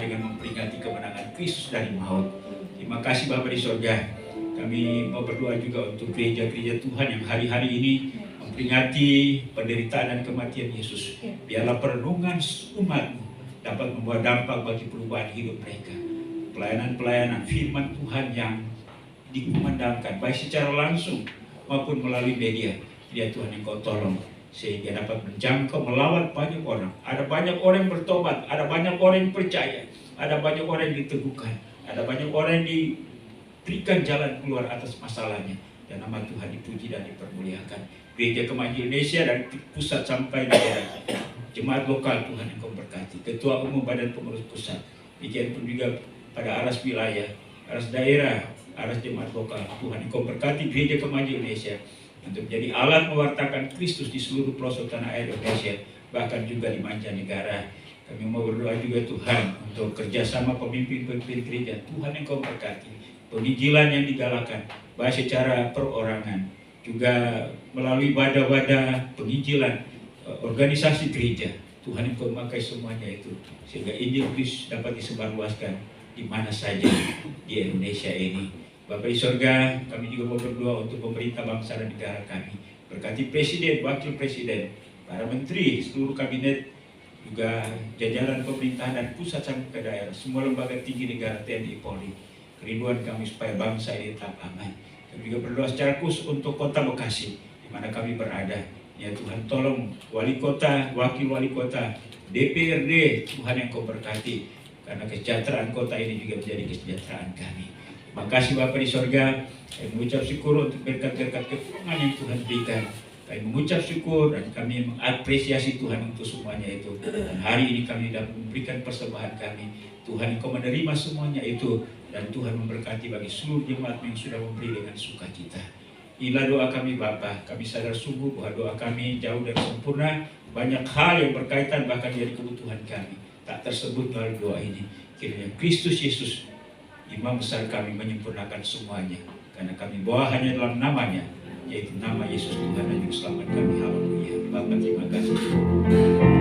dengan memperingati kemenangan Kristus dari maut. Terima kasih Bapa di sorga. Kami mau berdoa juga untuk gereja-gereja Tuhan yang hari-hari ini memperingati penderitaan dan kematian Yesus. Biarlah perenungan umat-Mu dapat membawa dampak bagi perubahan hidup mereka. Pelayanan-pelayanan firman Tuhan yang dikumandangkan baik secara langsung maupun melalui media. Ya Tuhan Engkau tolong sehingga dapat menjangkau melawat banyak orang. Ada banyak orang yang bertobat, ada banyak orang yang percaya, ada banyak orang yang diteguhkan, ada banyak orang yang diberikan jalan keluar atas masalahnya. Dan nama Tuhan dipuji dan dipermuliakan. Gereja Kemajuan Indonesia dari pusat sampai daerah. Jemaat lokal Tuhan Engkau berkati. Ketua Umum Badan Pengurus Pusat. Demikian pun juga pada aras wilayah, aras daerah, aras jemaat lokal. Tuhan Engkau berkati Gereja Kemajuan Indonesia untuk menjadi alat mewartakan Kristus di seluruh pelosok tanah air Indonesia, bahkan juga di mancanegara. Kami mau berdoa juga Tuhan untuk kerjasama pemimpin-pemimpin gereja. Tuhan Engkau berkati penginjilan yang digalakan, baik secara perorangan, juga melalui wadah-wadah penginjilan, organisasi gereja. Tuhan Engkau memakai semuanya itu, sehingga Injil Kristus dapat disebarluaskan di mana saja di Indonesia ini. Bapa di sorga, kami juga mau berdoa untuk pemerintah bangsa dan negara kami. Berkati Presiden, Wakil Presiden, para Menteri, seluruh kabinet, juga jajaran pemerintahan dan pusat sampai ke daerah, semua lembaga tinggi negara, TNI, Polri. Kerinduan kami supaya bangsa ini tetap aman. Kami juga berdoa secara khusus untuk Kota Bekasi, di mana kami berada. Ya Tuhan tolong wali kota, wakil wali kota, DPRD, Tuhan yang Kau berkati. Karena kesejahteraan kota ini juga menjadi kesejahteraan kami. Terima kasih Bapa di sorga. Kami mengucap syukur untuk berkat-berkat kekurangan yang Tuhan berikan. Kami mengucap syukur dan kami mengapresiasi Tuhan untuk semuanya itu. Dan hari ini kami dapat memberikan persembahan kami. Tuhan Engkau menerima semuanya itu. Dan Tuhan memberkati bagi seluruh jemaat yang sudah memberi dengan sukacita. Inilah doa kami Bapa. Kami sadar sungguh bahwa doa kami jauh dari sempurna. Banyak hal yang berkaitan bahkan dari kebutuhan kami tak tersebut dalam doa ini. Kiranya Kristus Yesus, Imam besar kami, menyempurnakan semuanya. Karena kami bawa hanya dalam namanya, yaitu nama Yesus Tuhan dan Juru Selamat kami. Haleluya. Bapa terima kasih. Bapa Yesus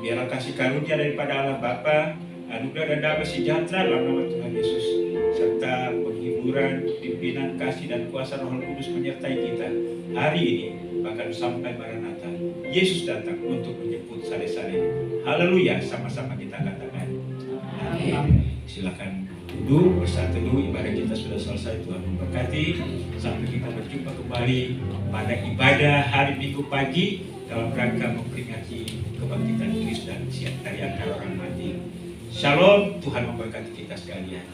Biarlah kasih karunia daripada Allah Bapa, anugerah dan damai sejahtera dalam nama Tuhan Yesus, serta penghiburan, pimpinan, kasih dan kuasa Roh Kudus menyertai kita hari ini bahkan sampai Maranatha. Yesus datang untuk menjemput sare-sare. Haleluya, sama-sama kita katakan. Amin. Silakan duduk, bersatu dulu. Ibadah kita sudah selesai. Tuhan memberkati. Sampai kita berjumpa kembali pada ibadah hari Minggu pagi dalam rangka memperingati kebangkitan Kristus dan siap dari antara orang mati. Shalom, Tuhan memberkati kita sekalian.